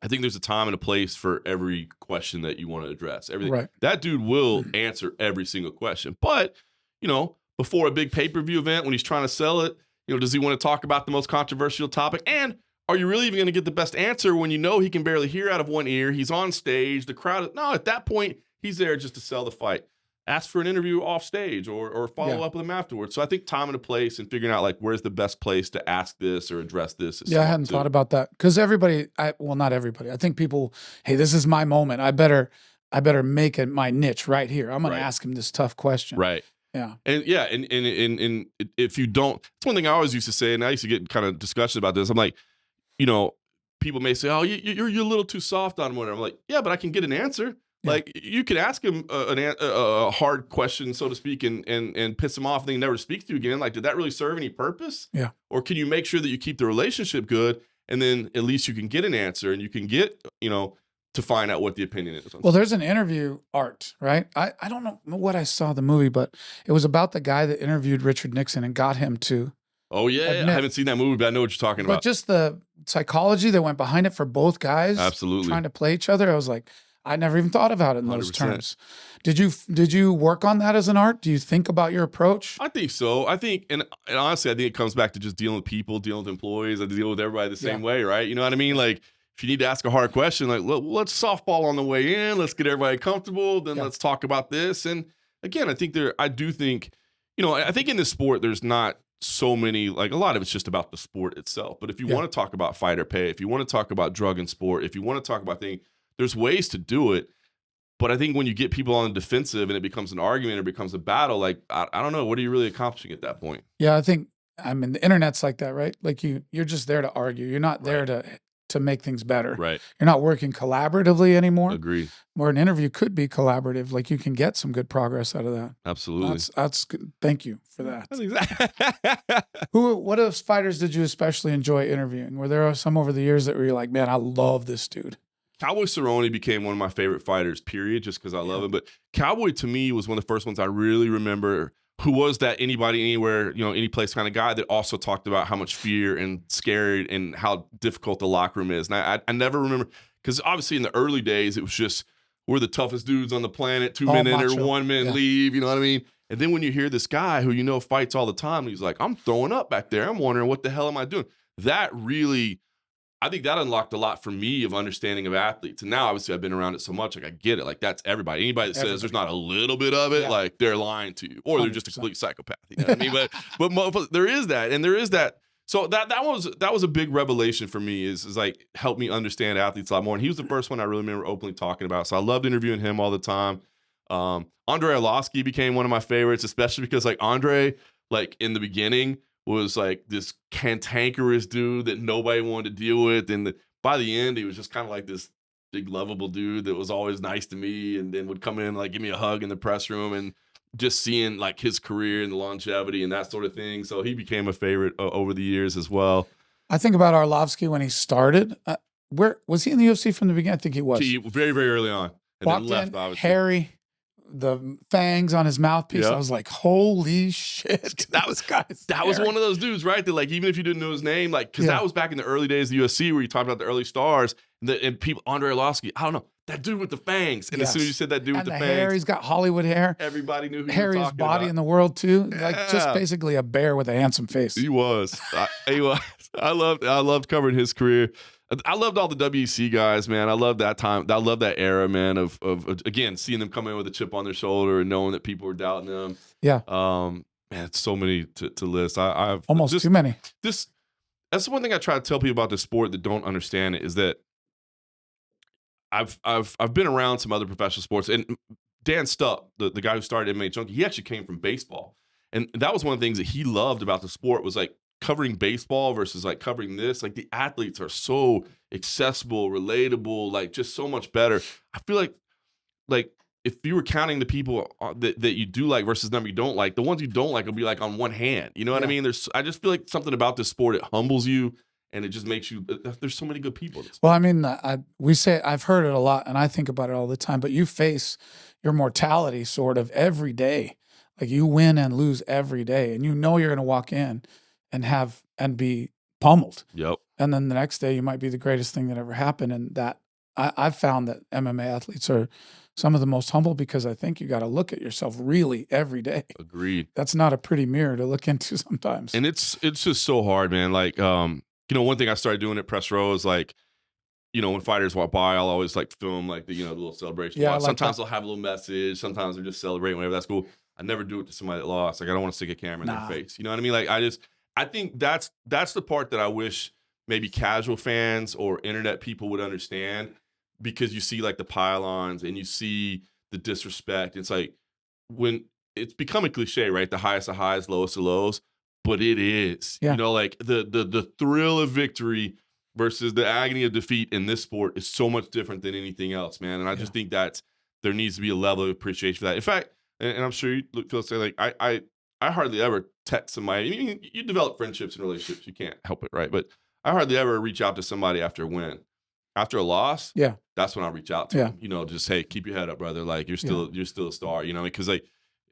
I think there's a time and a place for every question that you want to address. Everything. Right. That dude will answer every single question. But, you know, before a big pay-per-view event, when he's trying to sell it, you know, does he want to talk about the most controversial topic? And are you really even going to get the best answer when you know he can barely hear out of one ear? He's on stage. The crowd. No, at that point, he's there just to sell the fight. Ask for an interview off stage or follow up with him afterwards. So I think time and a place and figuring out like where's the best place to ask this or address this. I hadn't thought about that because not everybody. I think people, hey, this is my moment. I better make it my niche right here. I'm going to ask him this tough question. Right. Yeah. And if you don't, it's one thing I always used to say, and I used to get kind of discussions about this. I'm like, you know, people may say, oh, you're a little too soft on whatever. I'm like, yeah, but I can get an answer. Yeah. Like you could ask him a hard question, so to speak, and piss him off, and then he never speaks to you again. Like, did that really serve any purpose? Yeah. Or can you make sure that you keep the relationship good, and then at least you can get an answer, and you can get, you know, to find out what the opinion is. Well, there's an interview art, right? I don't know what I saw the movie, but it was about the guy that interviewed Richard Nixon and got him to. Oh yeah, I haven't seen that movie, but I know what you're talking about. But just the psychology that went behind it for both guys, absolutely trying to play each other. I was like, I never even thought about it in 100%. Those terms. Did you work on that as an art? Do you think about your approach? I think so. I think, and honestly, I think it comes back to just dealing with people, dealing with employees. I deal with everybody the same way, right? You know what I mean? Like, if you need to ask a hard question, like, let's softball on the way in. Let's get everybody comfortable. Then let's talk about this. And again, I do think, you know, I think in this sport, there's not so many, like a lot of it's just about the sport itself. But if you want to talk about fighter pay, if you want to talk about drug and sport, if you want to talk about things, there's ways to do it. But I think when you get people on the defensive and it becomes an argument or becomes a battle, like, I don't know, what are you really accomplishing at that point? Yeah, I mean, the internet's like that, right? Like you're just there to argue. You're not there to make things better. Right. You're not working collaboratively anymore. Agreed. Where an interview could be collaborative, like you can get some good progress out of that. Absolutely. That's good. Thank you for that. That's exactly. What else fighters did you especially enjoy interviewing? Were there some over the years that were like, man, I love this dude? Cowboy Cerrone became one of my favorite fighters, period, just because I love him. But Cowboy, to me, was one of the first ones I really remember who was that anybody, anywhere, you know, any place kind of guy that also talked about how much fear and scary and how difficult the locker room is. And I never remember, because obviously in the early days, it was just, we're the toughest dudes on the planet, 2 men enter, 1 man leave, you know what I mean? And then when you hear this guy who, you know, fights all the time, he's like, I'm throwing up back there. I'm wondering what the hell am I doing? That really, I think that unlocked a lot for me of understanding of athletes. And now, obviously, I've been around it so much, like I get it. Like that's everybody. Anybody that says there's not a little bit of it, like they're lying to you, or they're just a 100%. complete psychopath. You know what I mean? But there is that, and there is that. So that was a big revelation for me. Is like helped me understand athletes a lot more. And he was the first one I really remember openly talking about. So I loved interviewing him all the time. Andre Arlovsky became one of my favorites, especially because like Andre, like in the beginning, was like this cantankerous dude that nobody wanted to deal with. And by the end, he was just kind of like this big lovable dude that was always nice to me and then would come in and like give me a hug in the press room, and just seeing like his career and the longevity and that sort of thing. So he became a favorite over the years as well. I think about Arlovsky when he started. Where was he in the UFC from the beginning? I think he was. Very, very early on. And Walked then left, in, obviously. hairy, the fangs on his mouthpiece. Yep. I was like, holy shit. That was one of those dudes, right? That like, even if you didn't know his name, like, because that was back in the early days of the UFC where you talked about the early stars and people, Andre Arlovsky, I don't know, that dude with the fangs. And as soon as you said that dude with the fangs, hair, he's got Hollywood hair. Everybody knew who hairiest body in the world too. Like just basically a bear with a handsome face. He was. He was. I loved covering his career. I loved all the WEC guys, man. I love that time. I love that era, man, of again, seeing them come in with a chip on their shoulder and knowing that people were doubting them. Yeah. Man, it's so many to list. I've almost too many. That's the one thing I try to tell people about this sport that don't understand it, is that I've been around some other professional sports, and Dan Stupp, the guy who started MMA Junkie, he actually came from baseball. And that was one of the things that he loved about the sport, was like covering baseball versus like covering this. Like the athletes are so accessible, relatable, like just so much better. I feel like if you were counting the people that you do like versus number you don't like, the ones you don't like will be like on one hand. You know what I mean? I just feel like something about this sport, it humbles you. And it just makes you, there's so many good people. Well, I mean, I've heard it a lot and I think about it all the time, but you face your mortality sort of every day. Like you win and lose every day, and you know you're going to walk in and be pummeled. Yep. And then the next day you might be the greatest thing that ever happened. And that I've found that MMA athletes are some of the most humble, because I think you got to look at yourself really every day. Agreed. That's not a pretty mirror to look into sometimes. And it's just so hard, man. Like, you know, one thing I started doing at Press Row is like, you know, when fighters walk by, I'll always like film like the little celebration. Yeah, sometimes they'll have a little message. Sometimes they're just celebrating, whatever. That's cool. I never do it to somebody that lost. Like I don't want to stick a camera in their face. You know what I mean? Like I think that's the part that I wish maybe casual fans or internet people would understand, because you see like the pylons and you see the disrespect. It's like when it's become a cliche, right? The highest of highs, lowest of lows. But it is, you know, like the thrill of victory versus the agony of defeat in this sport is so much different than anything else, man. And I just think that there needs to be a level of appreciation for that. In fact, and I'm sure you feel say like I hardly ever text somebody. I mean, you develop friendships and relationships, you can't help it, right? But I hardly ever reach out to somebody after a win. After a loss, that's when I reach out to them. You know, just hey, keep your head up, brother. Like you're still a star. You know, because like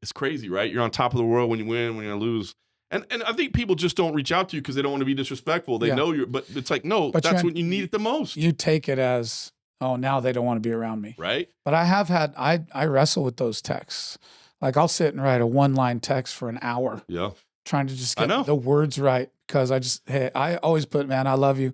it's crazy, right? You're on top of the world when you win, when you're gonna lose. And I think people just don't reach out to you because they don't want to be disrespectful. They know but it's like, no, but that's when you need it the most. You take it as, oh, now they don't want to be around me. Right. But I have had, I wrestle with those texts. Like I'll sit and write a 1-line text for an hour. Yeah. Trying to just get the words right, because I always put, man, I love you.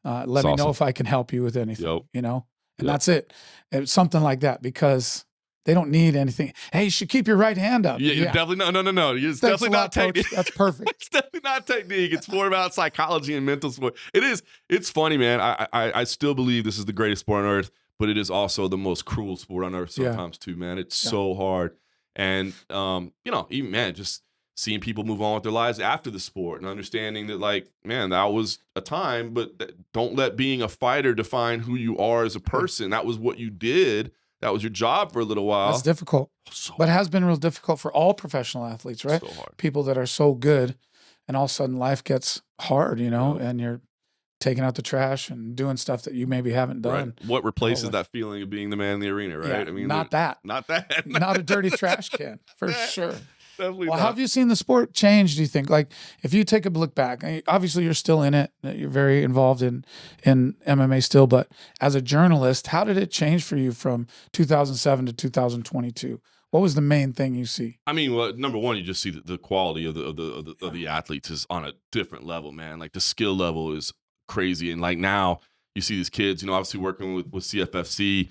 Let me know if I can help you with anything, you know? And that's it. It's something like that, because they don't need anything. Hey, you should keep your right hand up. Yeah. Definitely no. It's definitely not technique. That's perfect. It's definitely not technique. It's more about psychology and mental sport. It is. It's funny, man. I still believe this is the greatest sport on earth, but it is also the most cruel sport on earth sometimes too, man. It's so hard. And you know, even man, just seeing people move on with their lives after the sport and understanding that, like, man, that was a time, but don't let being a fighter define who you are as a person. That was what you did. That was your job for a little while. That's difficult. But it has been real difficult for all professional athletes, right? So hard. People that are so good, and all of a sudden life gets hard, you know, and you're taking out the trash and doing stuff that you maybe haven't done. Right. What replaces that feeling of being the man in the arena, right? Yeah, I mean, not that. Not a dirty trash can, for sure. Definitely well, not. how have you seen the sport change, do you think? Like, if you take a look back, obviously you're still in it. You're very involved in MMA still. But as a journalist, how did it change for you from 2007 to 2022? What was the main thing you see? I mean, well, number one, you just see the quality of the athletes is on a different level, man. Like the skill level is crazy, and like now you see these kids, obviously working with CFFC,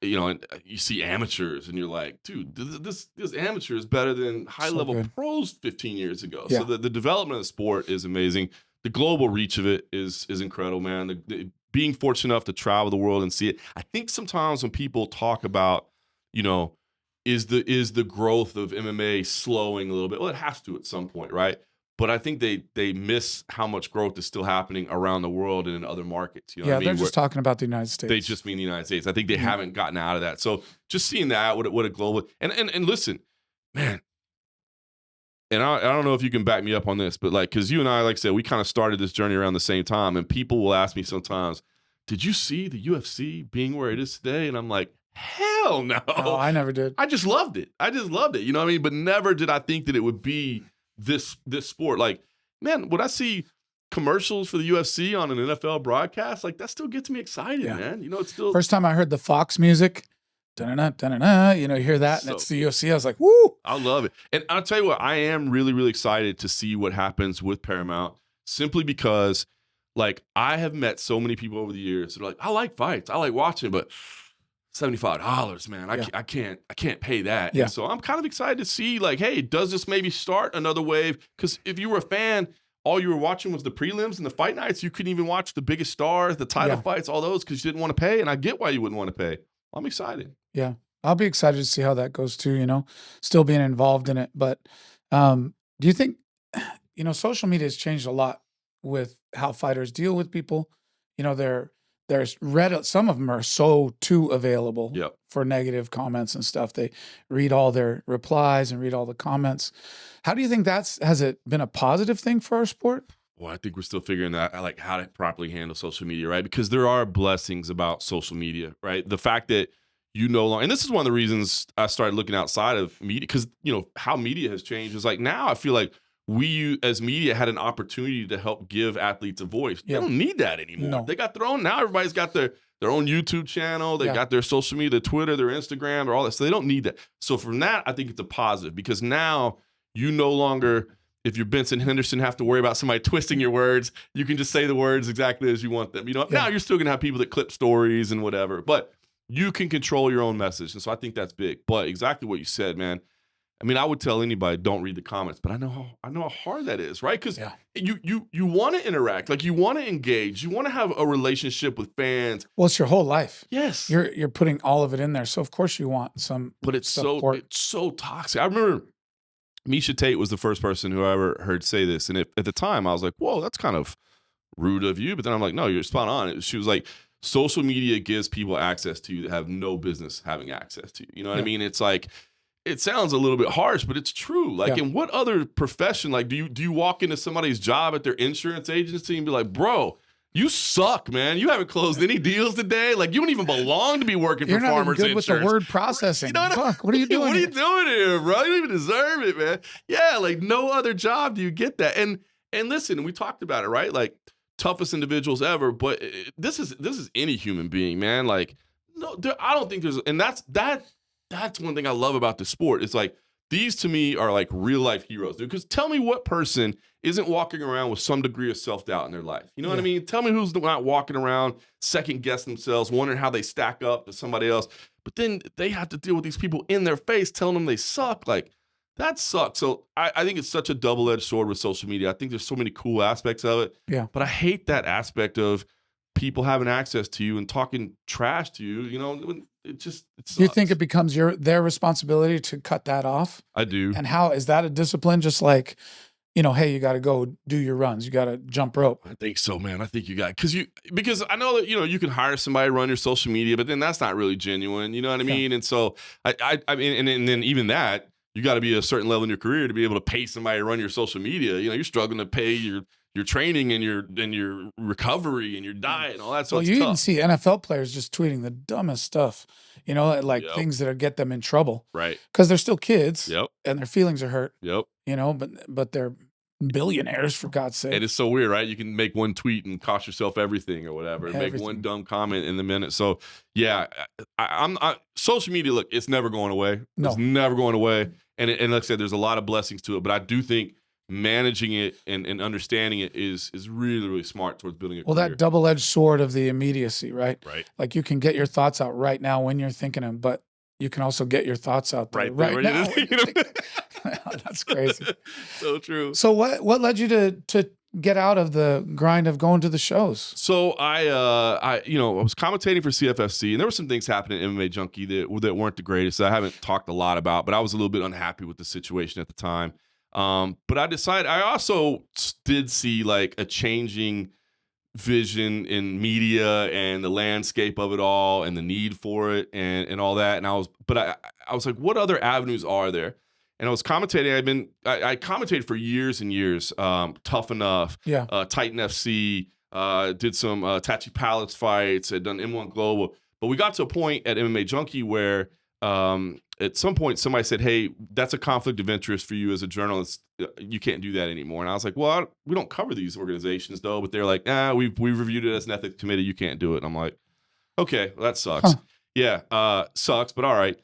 and you see amateurs, and you're like, dude, this amateur is better than high level pros 15 years ago. Yeah. So the development of the sport is amazing. The global reach of it is incredible, man. Being fortunate enough to travel the world and see it. I think sometimes when people talk about, is the growth of MMA slowing a little bit? Well, it has to at some point, right? But I think they miss how much growth is still happening around the world and in other markets. You know what I mean? They're just talking about the United States. They just mean the United States. I think they haven't gotten out of that. So just seeing that, what a global and listen, man. And I don't know if you can back me up on this, but because you and I, like I said, we kind of started this journey around the same time, and people will ask me sometimes, "Did you see the UFC being where it is today?" And I'm like, hell no. Oh, I never did. I just loved it. You know what I mean? But never did I think that it would be this sport. Like, man, when I see commercials for the UFC on an NFL broadcast, like that still gets me excited, man. It's still first time I heard the Fox music. Da-na-na, da-na-na, you hear that, and it's the UFC. I was like, woo! I love it. And I'll tell you what, I am really, really excited to see what happens with Paramount, simply because, I have met so many people over the years that are like, I like fights, I like watching, but $75, man, I can't pay that. Yeah. And so I'm kind of excited to see, hey, does this maybe start another wave? Because if you were a fan, all you were watching was the prelims and the fight nights. You couldn't even watch the biggest stars, the title fights, all those, because you didn't want to pay. And I get why you wouldn't want to pay. I'm excited. Yeah. I'll be excited to see how that goes too, still being involved in it. But do you think, social media has changed a lot with how fighters deal with people? There's Reddit, some of them are so too available for negative comments and stuff. They read all their replies and read all the comments. How do you think has it been a positive thing for our sport? Well, I think we're still figuring that, how to properly handle social media, right? Because there are blessings about social media, right? The fact that and this is one of the reasons I started looking outside of media, because, how media has changed is now I feel like we as media had an opportunity to help give athletes a voice. They don't need that anymore. No. They got their own, now everybody's got their own YouTube channel. They got their social media, their Twitter, their Instagram, or all that. So they don't need that. So from that, I think it's a positive, because now you no longer, if you're Benson Henderson, have to worry about somebody twisting your words. You can just say the words exactly as you want them. Now you're still going to have people that clip stories and whatever, but you can control your own message. And so I think that's big. But exactly what you said, man. I mean, I would tell anybody, don't read the comments, but I know how hard that is, right? Because you want to interact, you want to engage, you want to have a relationship with fans. Well, it's your whole life. Yes, you're putting all of it in there, so of course you want some. But it's support. so toxic. I remember Misha Tate was the first person who I ever heard say this, and at the time I was like, "Whoa, that's kind of rude of you." But then I'm like, "No, you're spot on." She was like, social media gives people access to you that have no business having access to you. You know what I mean? It's it sounds a little bit harsh, but it's true. In what other profession, do you walk into somebody's job at their insurance agency and be like, bro, you suck, man. You haven't closed any deals today. You don't even belong to be working for Farmers You're not even good Insurance. with the word processing. Fuck, what are you doing? What are you doing here, bro? You don't even deserve it, man. Yeah, no other job do you get that. And listen, we talked about it, right? Toughest individuals ever, but this is any human being, man. No, I don't think there's, and that's one thing I love about the sport. It's these to me are real life heroes, dude. Because tell me what person isn't walking around with some degree of self-doubt in their life. You know what I mean? Tell me who's not walking around second guessing themselves, wondering how they stack up to somebody else. But then they have to deal with these people in their face telling them they suck. That sucks. So I think it's such a double-edged sword with social media. I think there's so many cool aspects of it. Yeah. But I hate that aspect of people having access to you and talking trash to you. It sucks. Do you think it becomes their responsibility to cut that off? I do. And how is that a discipline? Just hey, you got to go do your runs. You got to jump rope. I think so, man. I think you got because I know that you can hire somebody to run your social media, but then that's not really genuine. You know what I mean? And so I mean, and then even that, you got to be a certain level in your career to be able to pay somebody to run your social media. You're struggling to pay your training and your recovery and your diet and all that. So well, you even see NFL players just tweeting the dumbest stuff, things that get them in trouble. Right. Because they're still kids. Yep. And their feelings are hurt. Yep. But they're billionaires, for God's sake. And it's so weird, right? You can make one tweet and cost yourself everything or whatever. Make one dumb comment in the minute. So yeah, social media, look, it's never going away. No. It's never going away. And like I said, there's a lot of blessings to it, but I do think managing it and understanding it is really, really smart towards building a career. That double-edged sword of the immediacy, right? Right. Like you can get your thoughts out right now when you're thinking them, but you can also get your thoughts out there right now. That's crazy. So true. So what led you to get out of the grind of going to the shows? So I was commentating for CFFC, and there were some things happening in MMA Junkie that weren't the greatest, that I haven't talked a lot about, but I was a little bit unhappy with the situation at the time. But I also did see like a changing vision in media and the landscape of it all and the need for it and all that. And I was like, what other avenues are there? And I was commentating. I commentated for years and years. Tough Enough, Titan FC, did some Tachi Palace fights, had done M1 Global. But we got to a point at MMA Junkie where at some point somebody said, hey, that's a conflict of interest for you as a journalist. You can't do that anymore. And I was like, well, we don't cover these organizations though. But they're like, we've reviewed it as an ethics committee. You can't do it. And I'm like, okay, well, that sucks. Huh. Yeah, sucks, but all right.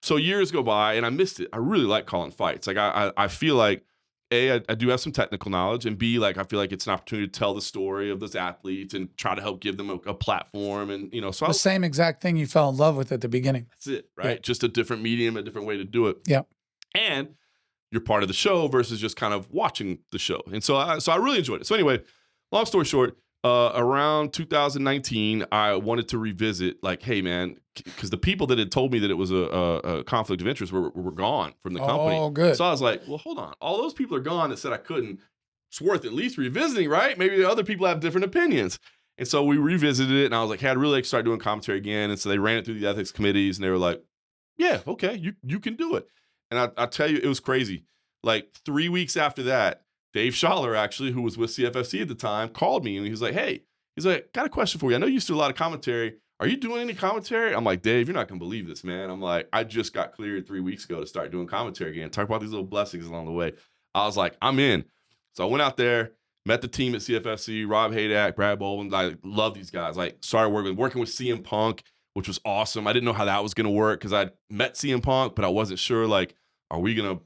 So years go by and I missed it. I really like calling fights. Like I feel like A, I do have some technical knowledge, and B, like I feel like it's an opportunity to tell the story of those athletes and try to help give them a platform. And so the same exact thing you fell in love with at the beginning. That's it, right? Yeah. Just a different medium, a different way to do it. Yeah. And you're part of the show versus just kind of watching the show. And so I really enjoyed it. So anyway, long story short, around 2019, I wanted to revisit, like, hey man, because the people that had told me that it was a conflict of interest were gone from the company. Oh, good. So I was like, well, hold on. All those people are gone that said I couldn't. It's worth at least revisiting, right? Maybe the other people have different opinions. And so we revisited it, and I was like, hey, I'd really like to start doing commentary again. And so they ran it through the ethics committees, and they were like, yeah, okay, you can do it. And I tell you, it was crazy. Like 3 weeks after that, Dave Schaller, actually, who was with CFFC at the time, called me, and he was like, hey, got a question for you. I know you used to do a lot of commentary. Are you doing any commentary? I'm like, Dave, you're not going to believe this, man. I'm like, I just got cleared 3 weeks ago to start doing commentary again. Talk about these little blessings along the way. I was like, I'm in. So I went out there, met the team at CFFC, Rob Haydak, Brad Bolin. I love these guys. Like, started working with CM Punk, which was awesome. I didn't know how that was going to work because I'd met CM Punk, but I wasn't sure, like, are we going to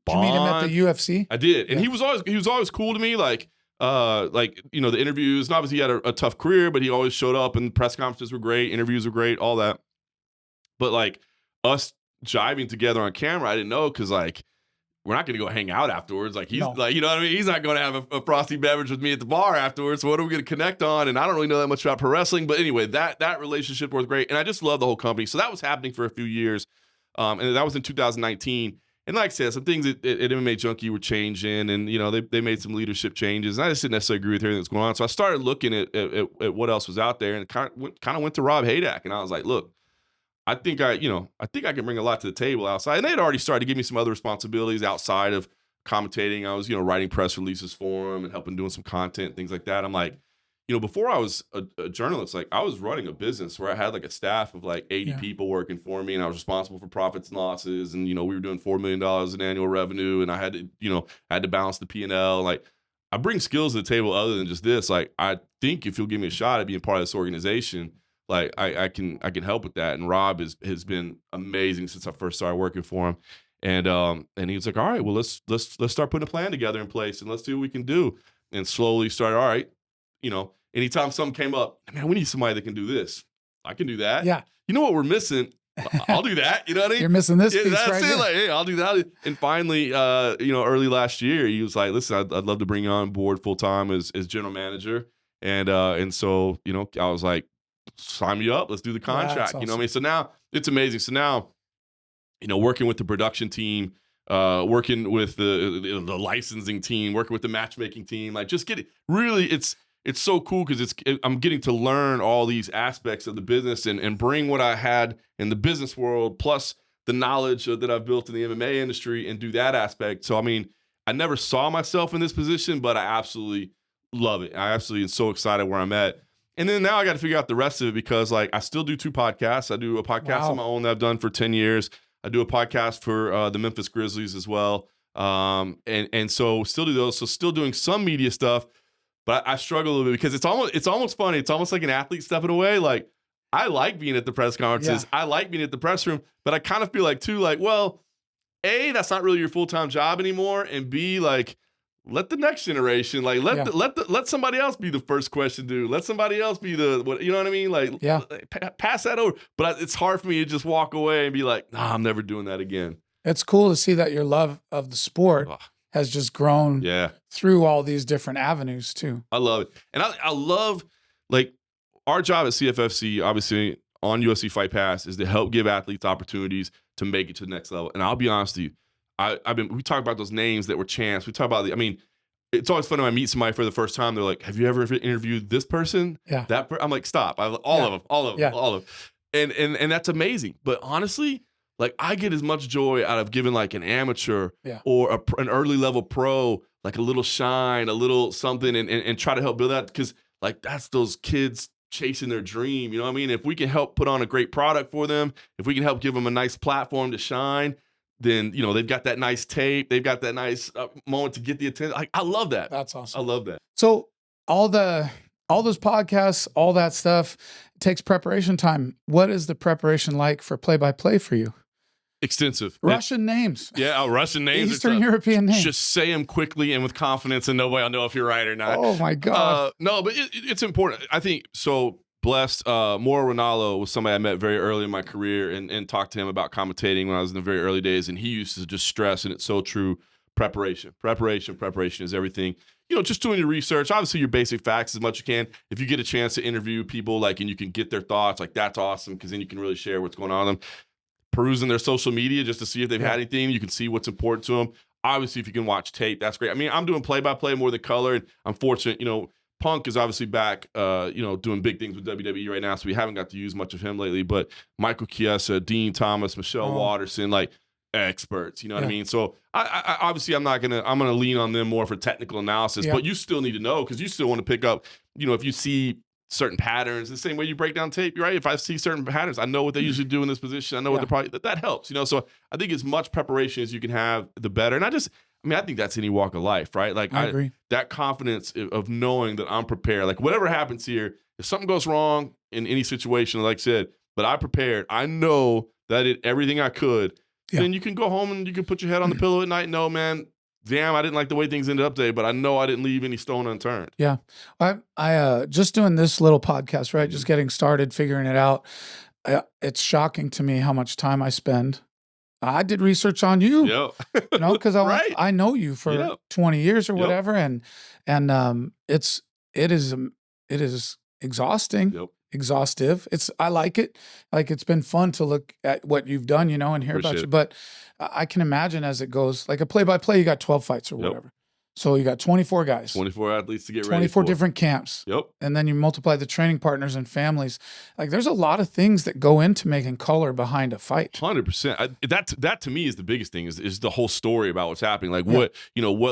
bond? Did you meet him at the UFC? I did. And he was always cool to me. Like, the interviews, and obviously he had a tough career, but he always showed up, and press conferences were great, interviews were great, all that. But like us jiving together on camera, I didn't know, because like we're not going to go hang out afterwards. Like he's like, you know what I mean? He's not going to have a frosty beverage with me at the bar afterwards. So what are we going to connect on? And I don't really know that much about pro wrestling, but anyway, that relationship was great. And I just love the whole company. So that was happening for a few years. And that was in 2019. And like I said, some things at MMA Junkie were changing, and they made some leadership changes. And I just didn't necessarily agree with everything that's going on. So I started looking at what else was out there, and kind of went to Rob Haydak, and I was like, look, I think I can bring a lot to the table outside. And they had already started to give me some other responsibilities outside of commentating. I was writing press releases for them and helping doing some content, things like that. I'm like, before I was a journalist, like I was running a business where I had like a staff of like 80 people working for me, and I was responsible for profits and losses. And, we were doing $4 million in annual revenue, and I had to balance the P&L. Like, I bring skills to the table other than just this. Like, I think if you'll give me a shot at being part of this organization, like I can help with that. And Rob has been amazing since I first started working for him. And he was like, all right, well, let's start putting a plan together in place, and let's see what we can do. And slowly started, all right, anytime something came up, man, we need somebody that can do this. I can do that. Yeah. You know what we're missing? I'll do that. You know what I mean? You're missing this piece that's right it. here. Like, hey, I'll do that. And finally, early last year, he was like, listen, I'd love to bring you on board full time as general manager. And so, I was like, sign me up. Let's do the contract. Awesome. You know what I mean? So now it's amazing. So now, working with the production team, working with the licensing team, working with the matchmaking team, like just it's so cool because I'm getting to learn all these aspects of the business and bring what I had in the business world plus the knowledge that I've built in the MMA industry and do that aspect. So, I mean, I never saw myself in this position, but I absolutely love it. I absolutely am so excited where I'm at. And then now I got to figure out the rest of it because, like, I still do 2 podcasts. I do a podcast on my own that I've done for 10 years. I do a podcast for the Memphis Grizzlies as well. And so still do those. So still doing some media stuff, but I struggle a little bit because it's almost funny. It's almost like an athlete stuff in a way. Like I like being at the press conferences. Yeah. I like being at the press room, but I kind of feel like too, like, well, A, that's not really your full-time job anymore. And B, like, let the next generation, like, let somebody else be the first question dude. Let somebody else be what, you know what I mean? Like, pass that over. But it's hard for me to just walk away and be like, nah, I'm never doing that again. It's cool to see that your love of the sport has just grown through all these different avenues too. I love it. And I love, like, our job at CFFC, obviously on UFC Fight Pass, is to help give athletes opportunities to make it to the next level. And I'll be honest with you, we talk about those names that were champs. We talk about it's always fun when I meet somebody for the first time. They're like, have you ever interviewed this person? Yeah. I'm like, stop. All of them. And that's amazing. But honestly, like, I get as much joy out of giving like an amateur or an early level pro, like a little shine, a little something, and try to help build that, because like that's those kids chasing their dream. You know what I mean? If we can help put on a great product for them, if we can help give them a nice platform to shine, then, you know, they've got that nice tape. They've got that nice moment to get the attention. I love that. That's awesome. I love that. So all those podcasts, all that stuff takes preparation time. What is the preparation like for play-by-play for you? Extensive. Russian names. Yeah, Russian names. Eastern European names. Just say them quickly and with confidence, and nobody will know if you're right or not. Oh my God. No, but it's important. I think so. Blessed. Mauro Ronaldo was somebody I met very early in my career and talked to him about commentating when I was in the very early days, and he used to just stress, and it's so true, preparation is everything. You know, just doing your research, obviously your basic facts as much as you can. If you get a chance to interview people, like, and you can get their thoughts, like, that's awesome, because then you can really share what's going on with them. Perusing their social media just to see if they've had anything. You can see what's important to them. Obviously, if you can watch tape, that's great. I mean, I'm doing play-by-play more than color, and I'm fortunate, you know, Punk is obviously back, you know, doing big things with WWE right now, so we haven't got to use much of him lately. But Michael Chiesa, Dean Thomas, Michelle Watterson, like, experts, you know what I mean? So I obviously I'm gonna lean on them more for technical analysis, but you still need to know, because you still want to pick up, you know, if you see certain patterns, the same way you break down tape, right? If I see certain patterns, I know what they usually do in this position. I know what they're probably, that helps, you know? So I think as much preparation as you can have, the better. And I think that's any walk of life, right? Like, I agree. That confidence of knowing that I'm prepared. Like, whatever happens here, if something goes wrong in any situation, like I said, but I prepared, I know that I did everything I could, then you can go home and you can put your head on the pillow at night and know, man, damn, I didn't like the way things ended up today, but I know I didn't leave any stone unturned. Yeah. I just doing this little podcast, right? Just getting started, figuring it out. It's shocking to me how much time I spend. I did research on you, you know, because I know you for 20 years or whatever. And it is exhausting, exhaustive. I like it. Like, it's been fun to look at what you've done, you know, and hear about you. But I can imagine as it goes, like a play-by-play, you got 12 fights or whatever. So you got 24 guys. 24 athletes to get ready 24 different camps. And then you multiply the training partners and families. Like, there's a lot of things that go into making color behind a fight. 100%. That to me is the biggest thing, is the whole story about what's happening. Like, what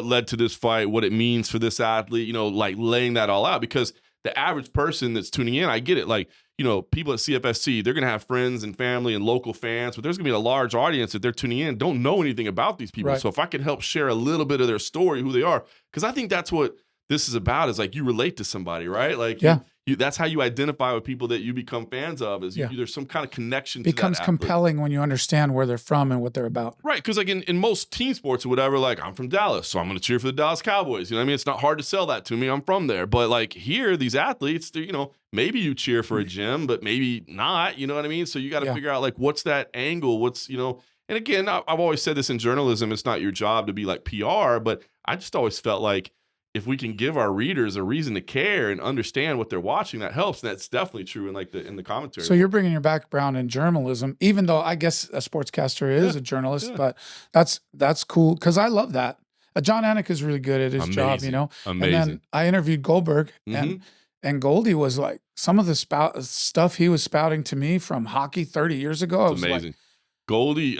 led to this fight, what it means for this athlete, you know, like laying that all out. Because the average person that's tuning in, I get it. Like, you know, people at CFFC, they're going to have friends and family and local fans, but there's going to be a large audience that they're tuning in, don't know anything about these people. So if I can help share a little bit of their story, who they are, because I think that's what this is about, is like, you relate to somebody, right? Like, that's how you identify with people that you become fans of, is there's some kind of connection to that becomes compelling when you understand where they're from and what they're about. Right, because like in most team sports or whatever, like, I'm from Dallas, so I'm going to cheer for the Dallas Cowboys. You know what I mean? It's not hard to sell that to me. I'm from there. But like, here, these athletes, you know, maybe you cheer for a gym, but maybe not. You know what I mean? So you got to figure out, like, what's that angle? What's, you know, and again, I've always said this in journalism, it's not your job to be like PR, but I just always felt like, if we can give our readers a reason to care and understand what they're watching, that helps. And that's definitely true in the commentary. So you're bringing your background in journalism, even though I guess a sportscaster is a journalist, but that's cool, because I love that. John Anik is really good at his job, you know. Amazing. And then I interviewed Goldberg, and Goldie was like, some of the stuff he was spouting to me from hockey 30 years ago. It's amazing. Like, Goldie,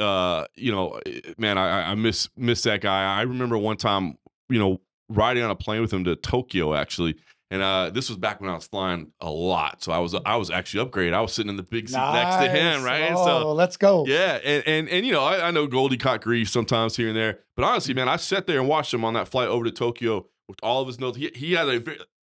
you know, man, I miss that guy. I remember one time, you know, riding on a plane with him to Tokyo, actually. And this was back when I was flying a lot. So I was actually upgraded. I was sitting in the big seat next to him, right? Oh, So let's go. yeah, and you know, I know Goldie caught grief sometimes here and there, but honestly, man, I sat there and watched him on that flight over to Tokyo with all of his notes. He had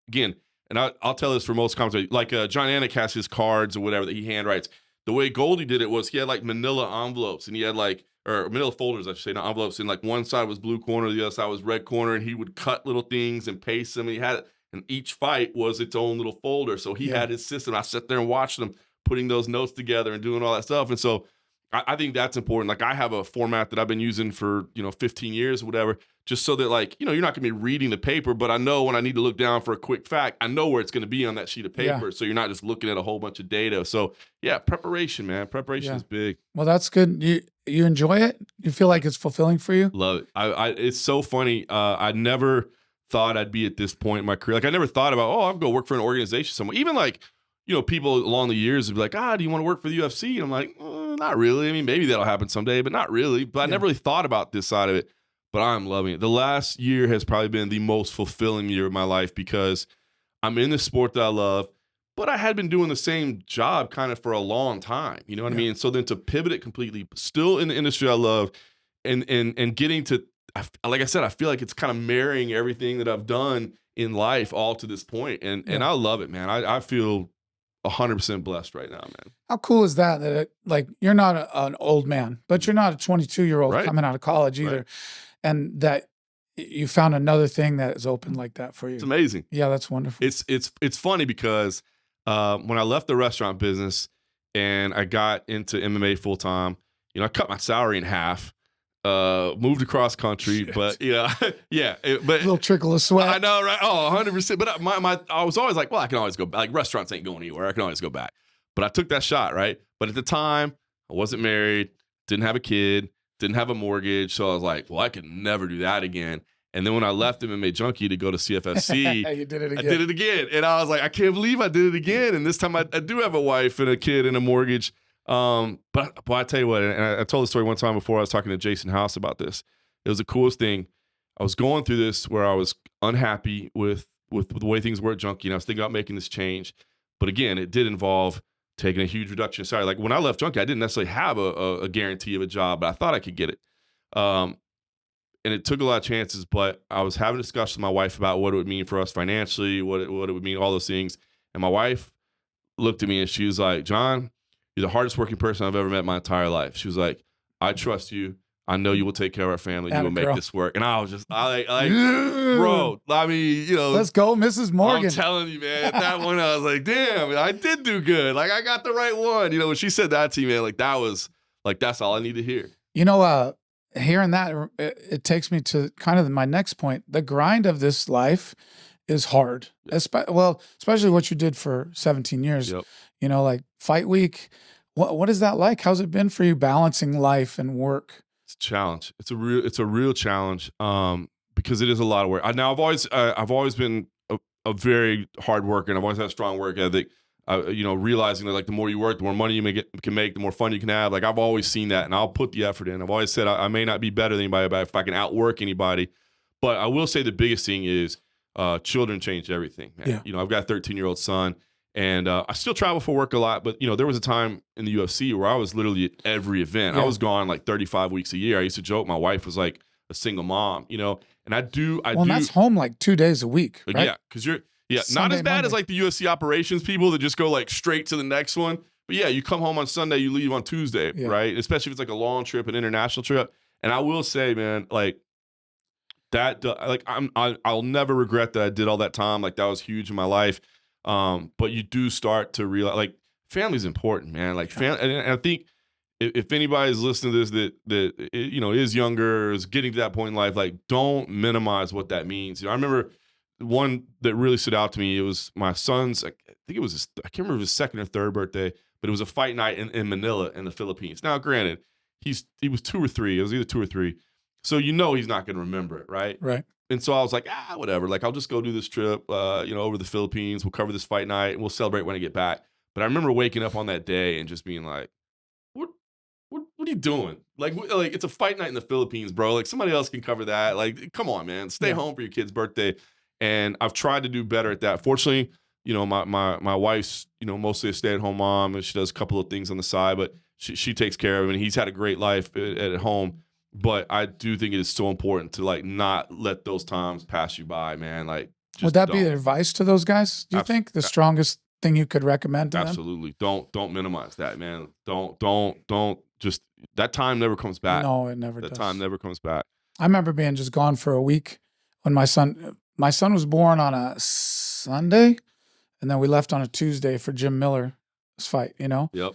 again, and I'll tell this for most commentators, like John Anik has his cards or whatever that he handwrites. The way Goldie did it was he had like manila envelopes, and he had like, or manila folders, I should say, not envelopes, and like one side was blue corner, the other side was red corner, and he would cut little things and paste them, and he had it, and each fight was its own little folder. So he had his system. I sat there and watched him putting those notes together and doing all that stuff. And so I think that's important. Like I have a format that I've been using for, 15 years or whatever, just so that like, you're not gonna be reading the paper, but I know when I need to look down for a quick fact, I know where it's gonna be on that sheet of paper. So you're not just looking at a whole bunch of data. So yeah, preparation, man. Preparation is big. Well, that's good. You enjoy it? You feel like it's fulfilling for you? Love it. It's so funny. I never thought I'd be at this point in my career. Like I never thought about, I'm gonna go work for an organization somewhere. Even like, people along the years would be like, do you want to work for the UFC? And I'm like, not really. I mean, maybe that'll happen someday, but not really. But I never really thought about this side of it. But I'm loving it. The last year has probably been the most fulfilling year of my life because I'm in the sport that I love, but I had been doing the same job kind of for a long time. You know what I mean? So then to pivot it completely, still in the industry I love, and getting to, like I said, I feel like it's kind of marrying everything that I've done in life all to this point. And I love it, man. I feel 100% blessed right now, man. How cool is that? That like you're not an old man, but you're not a 22-year-old coming out of college either, and that you found another thing that is open like that for you. It's amazing. Yeah, that's wonderful. It's funny because when I left the restaurant business and I got into MMA full time, I cut my salary in half. Moved across country, but but a little trickle of sweat. I know, right? Oh, 100%. But I was always like, well, I can always go back. Like restaurants ain't going anywhere. I can always go back. But I took that shot, right? But at the time, I wasn't married, didn't have a kid, didn't have a mortgage. So I was like, well, I could never do that again. And then when I left MMA Junkie to go to CFFC, you did it again. I did it again. And I was like, I can't believe I did it again. And this time I do have a wife and a kid and a mortgage. But I tell you what, and I told the story one time before I was talking to Jason House about this. It was the coolest thing. I was going through this where I was unhappy with the way things were at Junkie, and I was thinking about making this change. But again, it did involve taking a huge reduction in salary. Like when I left Junkie, I didn't necessarily have a guarantee of a job, but I thought I could get it. And it took a lot of chances, but I was having a discussion with my wife about what it would mean for us financially, what it would mean, all those things. And my wife looked at me and she was like, John, you're the hardest working person I've ever met in my entire life. She was like, I trust you. I know you will take care of our family. You will make this work. And I was just, bro, I mean, let's go, Mrs. Morgan. I'm telling you, man, at that one, I was like, damn, I did do good. Like, I got the right one. When she said that to me, man, like, that was, like, that's all I need to hear. Hearing that, it takes me to kind of my next point. The grind of this life is hard. Especially what you did for 17 years. Yep. Like fight week. What is that like? How's it been for you balancing life and work? It's a challenge. It's a real challenge. Because it is a lot of work. I've always been a very hard worker, and I've always had a strong work ethic. Realizing that like the more you work, the more money you can make, the more fun you can have. Like I've always seen that, and I'll put the effort in. I've always said I may not be better than anybody, but if I can outwork anybody. But I will say the biggest thing is children change everything, man. Yeah. I've got a 13-year-old son, and I still travel for work a lot. But there was a time in the UFC where I was literally at every event. I was gone like 35 weeks a year. I used to joke my wife was like a single mom, and I do. And that's home like 2 days a week, right? Yeah, because you're. Yeah, Sunday, not as bad Monday. as like the UFC operations people that just go like straight to the next one. But yeah, you come home on Sunday, you leave on Tuesday, right? Especially if it's like a long trip, an international trip. And I will say, man, like that, like I'll never regret that I did all that time. Like that was huge in my life. But you do start to realize, like, family's important, man. Like and I think if anybody's listening to this that is younger, is getting to that point in life, like don't minimize what that means. I remember one that really stood out to me. It was my son's, I think it was I can't remember if it was his second or third birthday, but it was a fight night in Manila in the Philippines. Now, granted, he was 2 or 3. It was either 2 or 3. So he's not going to remember it, right? Right. And so I was like, whatever. Like I'll just go do this trip, over the Philippines. We'll cover this fight night and we'll celebrate when I get back. But I remember waking up on that day and just being like, what are you doing? Like it's a fight night in the Philippines, bro. Like somebody else can cover that. Like, come on, man. Stay home for your kid's birthday. And I've tried to do better at that. Fortunately, my wife's, mostly a stay-at-home mom, and she does a couple of things on the side, but she takes care of him, and he's had a great life at home. But I do think it is so important to like not let those times pass you by, man. Like, would that be advice to those guys? Do you think the strongest thing you could recommend to them? Absolutely. Don't minimize that, man. Don't just, that time never comes back. No, it never does. That time never comes back. I remember being just gone for a week when my son was born on a Sunday, and then we left on a Tuesday for Jim Miller's fight, Yep.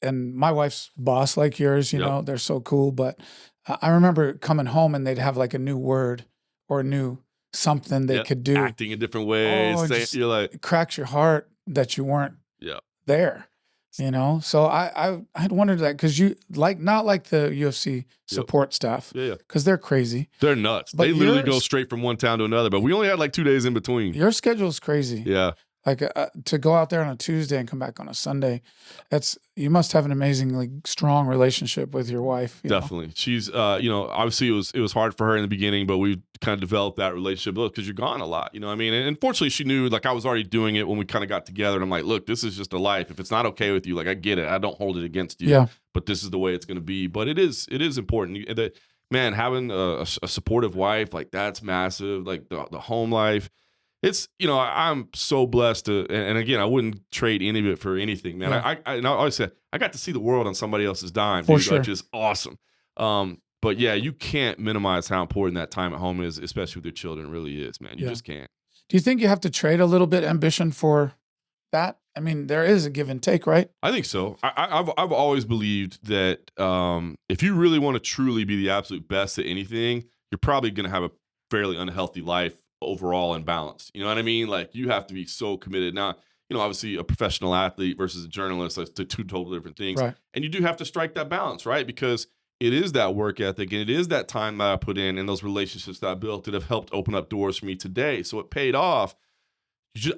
And my wife's boss, like yours, they're so cool. But I remember coming home and they'd have like a new word or a new something they could do. Acting in different ways. You're like, it cracks your heart that you weren't there, So I had wondered that because you not like the UFC support staff. Yeah. Because they're crazy. They're nuts. But they literally go straight from one town to another. But we only had like 2 days in between. Your schedule's crazy. Yeah. Like to go out there on a Tuesday and come back on a Sunday, you must have an amazingly strong relationship with your wife. Definitely. She's, obviously it was hard for her in the beginning, but we kind of developed that relationship because you're gone a lot, what I mean? And fortunately she knew like I was already doing it when we kind of got together, and I'm like, look, this is just a life. If it's not okay with you, like I get it. I don't hold it against you. Yeah. But this is the way it's going to be. But it is important that, man, having a supportive wife, like that's massive. Like the home life. It's, I'm so blessed to, and again, I wouldn't trade any of it for anything, man. Yeah. I always said, I got to see the world on somebody else's dime, For dude, sure. which is awesome. But yeah, you can't minimize how important that time at home is, especially with your children. It really is, man. You just can't. Do you think you have to trade a little bit ambition for that? I mean, there is a give and take, right? I think so. I've always believed that if you really want to truly be the absolute best at anything, you're probably going to have a fairly unhealthy life overall and balanced. You know what I mean? Like you have to be so committed. Now, obviously a professional athlete versus a journalist, that's two totally different things. Right. And you do have to strike that balance, right? Because it is that work ethic and it is that time that I put in and those relationships that I built that have helped open up doors for me today. So it paid off.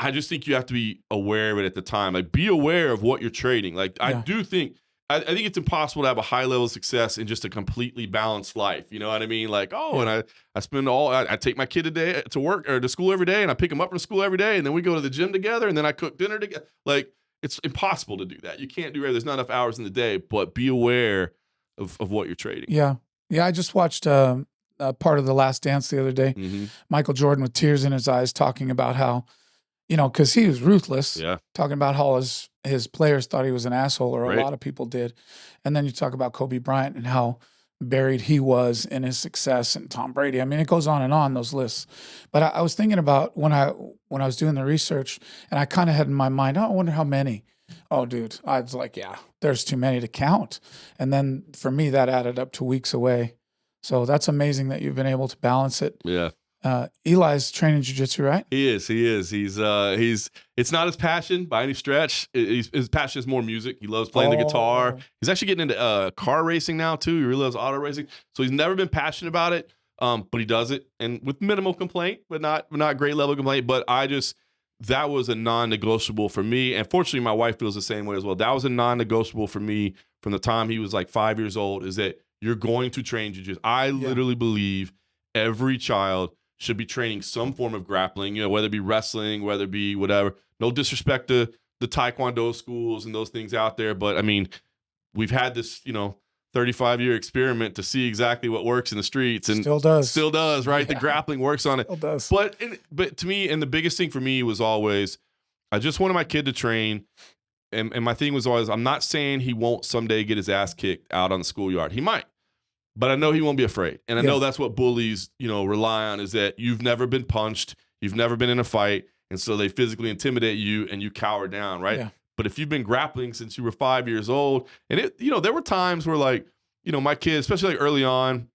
I just think you have to be aware of it at the time. Like be aware of what you're trading. Like I do think, I think it's impossible to have a high level of success in just a completely balanced life. You know what I mean? Like, and I spend I take my kid today to work or to school every day, and I pick him up from school every day, and then we go to the gym together, and then I cook dinner together. Like, it's impossible to do that. You can't do it. There's not enough hours in the day, but be aware of what you're trading. Yeah. Yeah. I just watched part of The Last Dance the other day. Mm-hmm. Michael Jordan with tears in his eyes talking about how, because he was ruthless, talking about how his players thought he was an asshole, or a lot of people did. And then you talk about Kobe Bryant and how buried he was in his success, and Tom Brady. I mean, it goes on, those lists. But I was thinking about when I was doing the research, and I kind of had in my mind, I wonder how many. Oh, dude, I was like, there's too many to count. And then for me, that added up to weeks away. So that's amazing that you've been able to balance it. Yeah. Eli's training jiu-jitsu, right? He is. He's it's not his passion by any stretch. His passion is more music. He loves playing the guitar. He's actually getting into car racing now too. He really loves auto racing. So he's never been passionate about it. But he does it, and with minimal complaint, but not great level complaint. But that was a non-negotiable for me. And fortunately, my wife feels the same way as well. That was a non-negotiable for me from the time he was like 5 years old, is that you're going to train jiu-jitsu. I literally believe every child should be training some form of grappling, whether it be wrestling, whether it be whatever. No disrespect to the Taekwondo schools and those things out there. But I mean, we've had this, 35-year experiment to see exactly what works in the streets, and still does, right? The grappling works on it. Still does. But to me, and the biggest thing for me was always, I just wanted my kid to train. And my thing was always, I'm not saying he won't someday get his ass kicked out on the schoolyard. He might. But I know he won't be afraid. And I know that's what bullies, rely on, is that you've never been punched, you've never been in a fight, and so they physically intimidate you and you cower down, right? Yeah. But if you've been grappling since you were 5 years old, and there were times where like, my kid, especially like early on,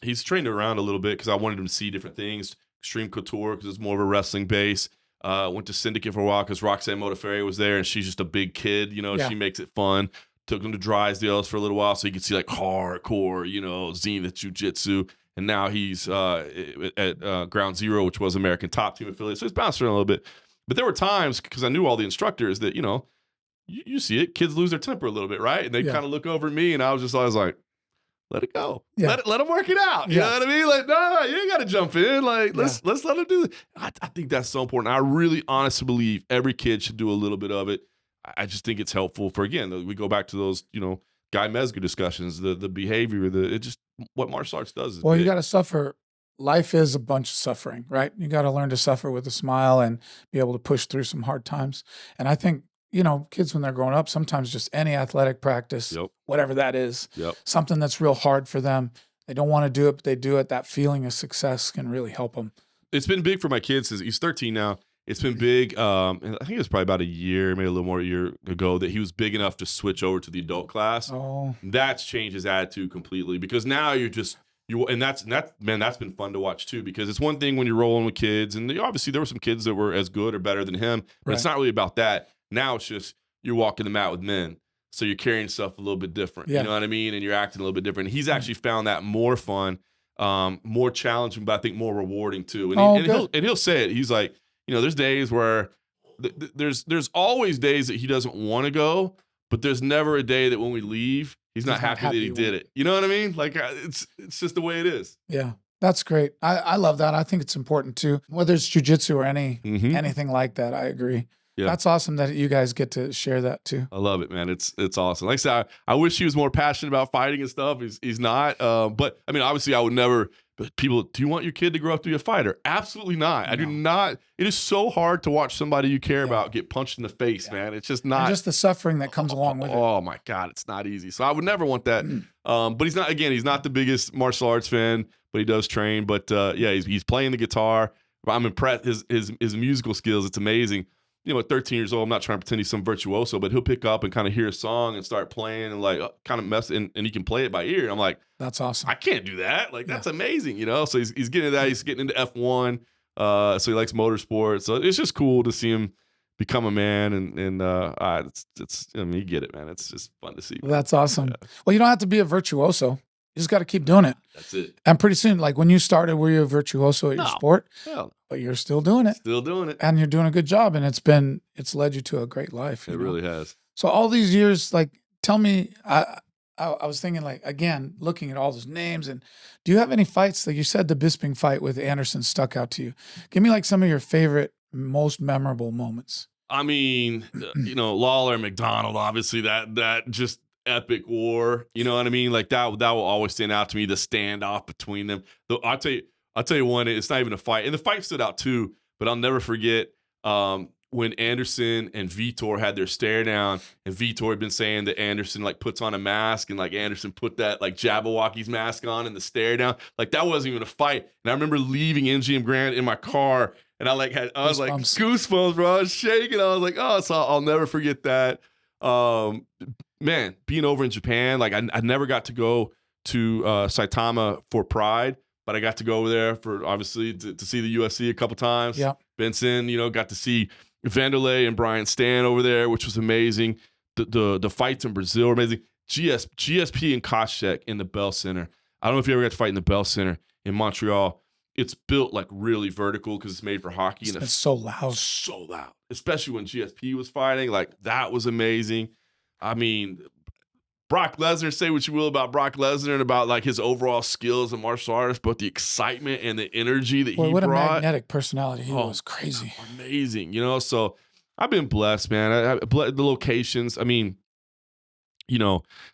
he's trained around a little bit because I wanted him to see different things. Extreme Couture, because it's more of a wrestling base. Went to Syndicate for a while because Roxanne Modafferi was there, and she's just a big kid, she makes it fun. Took him to Drysdale's for a little while so he could see like hardcore, Zenith Jiu-Jitsu. And now he's at Ground Zero, which was American Top Team affiliate. So he's bounced around a little bit. But there were times, because I knew all the instructors, that, you see it. Kids lose their temper a little bit, right? And they kind of look over at me, and I was like, let it go. Yeah. Let him work it out. You know what I mean? Like, no, you ain't got to jump in. Like, let's let him do it. I think that's so important. I really honestly believe every kid should do a little bit of it. I just think it's helpful for, again, we go back to those, Guy Mesger discussions, the behavior, what martial arts does is well, big. you got to suffer. Life is a bunch of suffering, right? You got to learn to suffer with a smile and be able to push through some hard times. And I think, kids when they're growing up, sometimes just any athletic practice, whatever that is, something that's real hard for them. They don't want to do it, but they do it. That feeling of success can really help them. It's been big for my kids since he's 13 now. It's been big. And I think it was probably about a year, maybe a little more a year ago, that he was big enough to switch over to the adult class. Oh, That's changed his attitude completely, because now that's been fun to watch too, because it's one thing when you're rolling with kids, and obviously there were some kids that were as good or better than him, but it's not really about that. Now it's just you're walking the mat with men, so you're carrying stuff a little bit different. You know what I mean? And you're acting a little bit different. He's actually found that more fun, more challenging, but I think more rewarding too. And he'll say it. He's like, there's days where there's always days that he doesn't want to go, but there's never a day that when we leave, he's not happy that he did it. You know what I mean? Like, it's just the way it is. Yeah, that's great. I love that. I think it's important too, whether it's jiu-jitsu or anything like that. I agree. Yeah. That's awesome that you guys get to share that too. I love it, man. It's awesome. Like I said, I wish he was more passionate about fighting and stuff. He's not. But I mean, obviously, I would never. But people, do you want your kid to grow up to be a fighter? Absolutely not. No. I do not. It is so hard to watch somebody you care about get punched in the face, man. It's just not. And just the suffering that comes along with it. Oh my God, it's not easy. So I would never want that. But he's not. Again, he's not the biggest martial arts fan, but he does train. But he's playing the guitar. I'm impressed. His musical skills. It's amazing. At 13 years old, I'm not trying to pretend he's some virtuoso, but he'll pick up and kind of hear a song and start playing and like kind of mess, and he can play it by ear. And I'm like, that's awesome. I can't do that. Like, that's amazing, So he's getting into that. He's getting into F1. So he likes motorsports. So it's just cool to see him become a man. And you get it, man. It's just fun to see. Well, that's awesome. Yeah. Well, you don't have to be a virtuoso. You just got to keep doing it. That's it. And pretty soon, like when you started, were you a virtuoso at your sport? No. But you're still doing it. Still doing it. And you're doing a good job. And it's led you to a great life. It really has. So all these years, like, tell me, I was thinking, like, again, looking at all those names, and do you have any fights? Like you said, the Bisping fight with Anderson stuck out to you. Give me like some of your favorite, most memorable moments. I mean, Lawler and McDonald, obviously that just epic war. You know what I mean? Like that will always stand out to me. The standoff between them. I'll tell you one. It's not even a fight, and the fight stood out too. But I'll never forget when Anderson and Vitor had their stare down, and Vitor had been saying that Anderson like puts on a mask, and like Anderson put that like Jabberwocky's mask on and the stare down. Like that wasn't even a fight. And I remember leaving MGM Grand in my car, and I was like goosebumps, bro. I was shaking. I was like, oh, so I'll never forget that. Man, being over in Japan, like I never got to go to Saitama for Pride, but I got to go over there for obviously to see the UFC a couple times. Yeah, Benson, got to see Vanderlei and Brian Stan over there, which was amazing. The fights in Brazil were amazing. GSP and Koscheck in the Bell Center. I don't know if you ever got to fight in the Bell Center in Montreal. It's built like really vertical because it's made for hockey. It's so loud. So loud. Especially when GSP was fighting. Like, that was amazing. I mean, Brock Lesnar, say what you will about Brock Lesnar and about like his overall skills as a martial artist, but the excitement and the energy that he brought. What a magnetic personality. He was crazy. Amazing. So I've been blessed, man. The locations. I mean,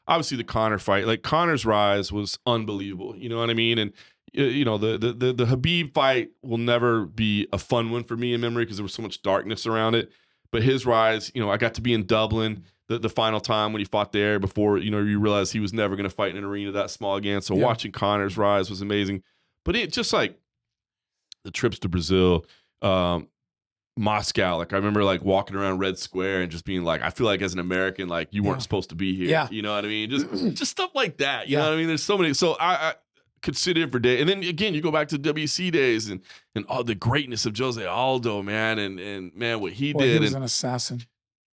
obviously the Conor fight, like Conor's rise was unbelievable. You know what I mean? And the Habib fight will never be a fun one for me in memory because there was so much darkness around it. But his rise, I got to be in Dublin the final time when he fought there before, you realize he was never going to fight in an arena that small again. So watching Conor's rise was amazing. But it just like the trips to Brazil, Moscow, like I remember like walking around Red Square and just being like, I feel like as an American, like you weren't supposed to be here. Yeah. You know what I mean? Just stuff like that. You know what I mean? There's so many. So I could sit in for days. And then again, you go back to WC days and all the greatness of Jose Aldo, man. And man, what he did. He was an assassin.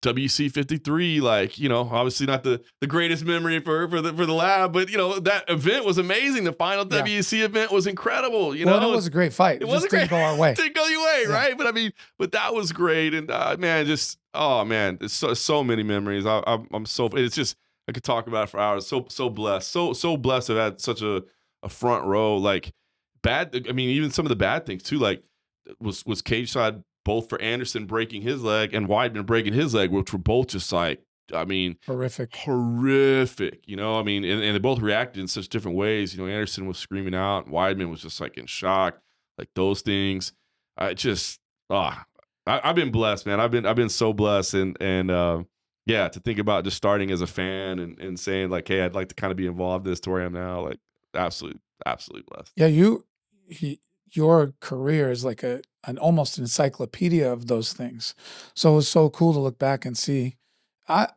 WC 53, like, obviously not the greatest memory for the lab, but that event was amazing. The final WC event was incredible. It was a great fight. It wasn't didn't go our way. Didn't go your way, right? But I mean, that was great. And man, there's so many memories. I'm so, it's just, I could talk about it for hours. So blessed. So blessed to have had such a front row. Like bad. I mean, even some of the bad things too. Like was Cageside both for Anderson breaking his leg and Weidman breaking his leg, which were both just like, I mean, horrific. You know, I mean, and they both reacted in such different ways. You know, Anderson was screaming out, and Weidman was just like in shock. Like those things. I just I've been blessed, man. I've been so blessed, and yeah, to think about just starting as a fan and saying like, hey, I'd like to kind of be involved in this to where I am now. Like, absolutely blessed. Yeah, your career is like an almost encyclopedia of those things. So it was so cool to look back and see. What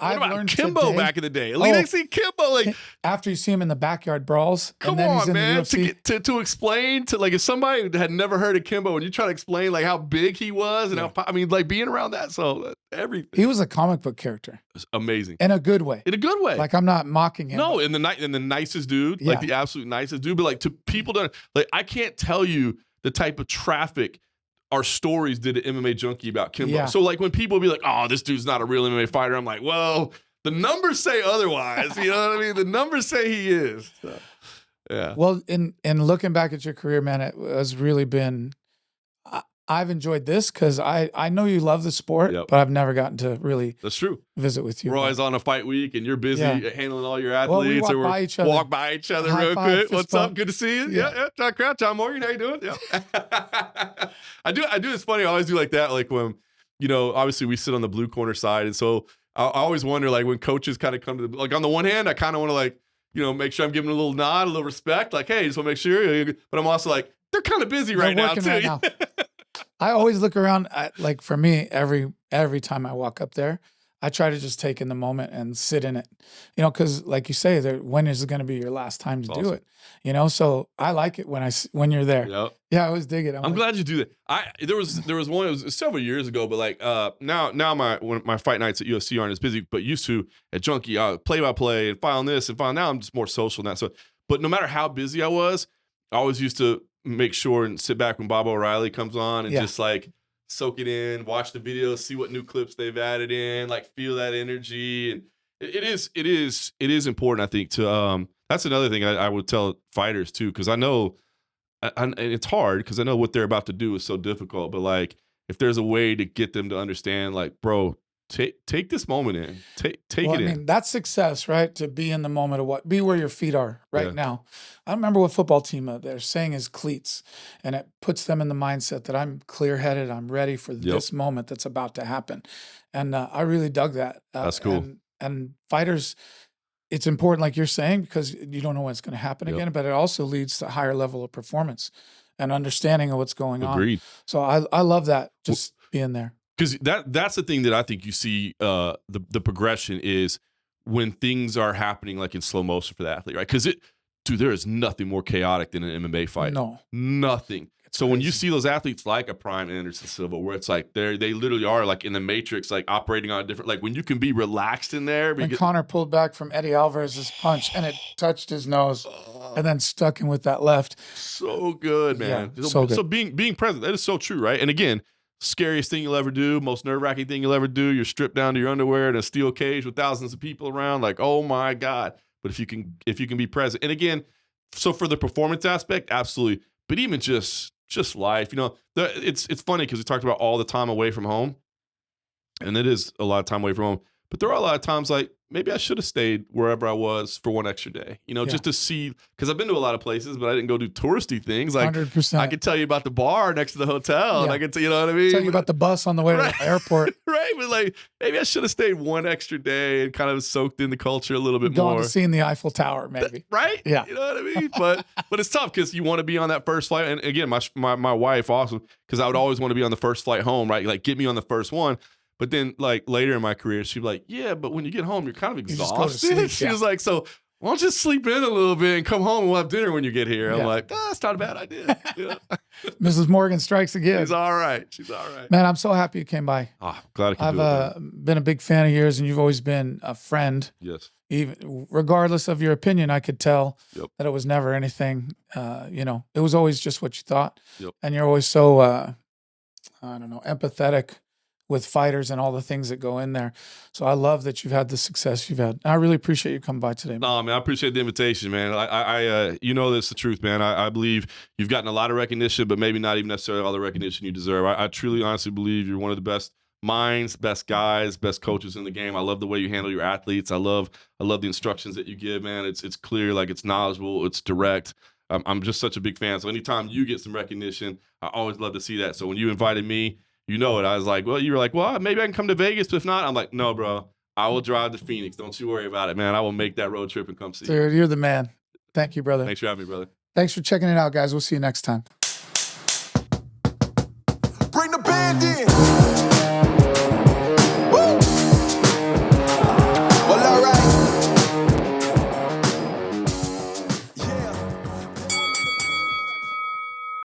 I've about learned Kimbo today, back in the day? Elite XC Kimbo, like after you see him in the backyard brawls, come and then he's on, in man. the UFC. To explain to like if somebody had never heard of Kimbo and you try to explain like how big he was and how I mean like being around that, so everything. He was a comic book character. It's amazing. In a good way. In a good way. Like I'm not mocking him. No, and the nicest dude, like the absolute nicest dude. But like to people that like I can't tell you the type of traffic our stories did at MMA Junkie about Kimbo. Yeah. So like when people be like, oh, this dude's not a real MMA fighter, I'm like, well, the numbers say otherwise. You know what I mean? The numbers say he is. So, yeah. Well, in looking back at your career, man, it has really been. I've enjoyed this because I know you love the sport, but I've never gotten to really That's true. visit with you. We're always on a fight week and you're busy handling all your athletes. Well, we walk by each other High real five, quick. What's bump. up? Good to see you. Yeah. John Morgan, how you doing? Yeah. I do. It's funny. I always do like that. Like when, you know, obviously we sit on the blue corner side. And so I always wonder like when coaches kind of come to like on the one hand, I kind of want to like, you know, make sure I'm giving a little nod, a little respect. Like, hey, just want to make sure. But I'm also like, they're kind of busy right now too. I always look around at, like for me, every time I walk up there, I try to just take in the moment and sit in it, you know, because like you say, when is it going to be your last time to do it? You know, so I like it when you're there. Yep. Yeah, I always dig it. I'm glad you do that. There was one. It was several years ago, but like now my fight nights at UFC aren't as busy, but used to at Junkie, play by play and file this and file. Now I'm just more social than that. So, but no matter how busy I was, I always used to make sure and sit back when Bob O'Reilly comes on and just like soak it in, watch the videos, see what new clips they've added in, like feel that energy. And it is important, I think, to that's another thing I would tell fighters too, because I know and it's hard because I know what they're about to do is so difficult. But like if there's a way to get them to understand, like, bro, take this moment in. Take it in. I mean, that's success, right? To be in the moment of be where your feet are right now. I remember what football team they're saying is cleats, and it puts them in the mindset that I'm clear-headed, I'm ready for this moment that's about to happen. And I really dug that. That's cool. And fighters, it's important, like you're saying, because you don't know when it's going to happen again, but it also leads to a higher level of performance and understanding of what's going on. So I love that, just being there. Because that's the thing that I think you see the progression is when things are happening like in slow motion for the athlete, right? Because there is nothing more chaotic than an MMA fight. No, nothing. So when you see those athletes like a prime Anderson Silva, where it's like they literally are like in the Matrix, like operating on a different, like when you can be relaxed in there. When Conor pulled back from Eddie Alvarez's punch and it touched his nose and then stuck him with that left. So good, man. Yeah, so good. So being present, that is so true, right? And again, scariest thing you'll ever do, most nerve-wracking thing you'll ever do. You're stripped down to your underwear in a steel cage with thousands of people around. Like, oh my God. But if you can be present. And again, so for the performance aspect, absolutely. But even just life, you know, it's funny because we talked about all the time away from home. And it is a lot of time away from home. But there are a lot of times like, maybe I should have stayed wherever I was for one extra day, you know, just to see, because I've been to a lot of places, but I didn't go do touristy things. Like 100%. I could tell you about the bar next to the hotel, and I could tell you know what I mean. Tell you about the bus on the way to the airport, right? But like maybe I should have stayed one extra day and kind of soaked in the culture a little bit more. Gone to seeing the Eiffel Tower, maybe. Right? Yeah. You know what I mean? But it's tough because you want to be on that first flight. And again, my wife also, because I would always want to be on the first flight home, right? Like get me on the first one. But then, like, later in my career, she'd be like, yeah, but when you get home, you're kind of exhausted. She was like, so why don't you sleep in a little bit and come home and we'll have dinner when you get here? I'm like, that's not a bad idea. Yeah. Mrs. Morgan strikes again. She's all right. She's all right. Man, I'm so happy you came by. Glad I could do it. I've been a big fan of yours, and you've always been a friend. Yes. Even regardless of your opinion, I could tell that it was never anything, you know, it was always just what you thought. And you're always so, I don't know, empathetic. with fighters and all the things that go in there. So I love that you've had the success you've had. I really appreciate you coming by today, man. No, man, I appreciate the invitation, man. You know, that's the truth, man. I believe you've gotten a lot of recognition, but maybe not even necessarily all the recognition you deserve. I truly, honestly believe you're one of the best minds, best guys, best coaches in the game. I love the way you handle your athletes. I love the instructions that you give, man. It's clear, like it's knowledgeable, it's direct. I'm just such a big fan. So anytime you get some recognition, I always love to see that. So when you invited me, you know it. I was like, well, you were like, well, maybe I can come to Vegas, but if not, I'm like, no, bro. I will drive to Phoenix. Don't you worry about it, man. I will make that road trip and come see you. Dude, you're the man. Thank you, brother. Thanks for having me, brother. Thanks for checking it out, guys. We'll see you next time.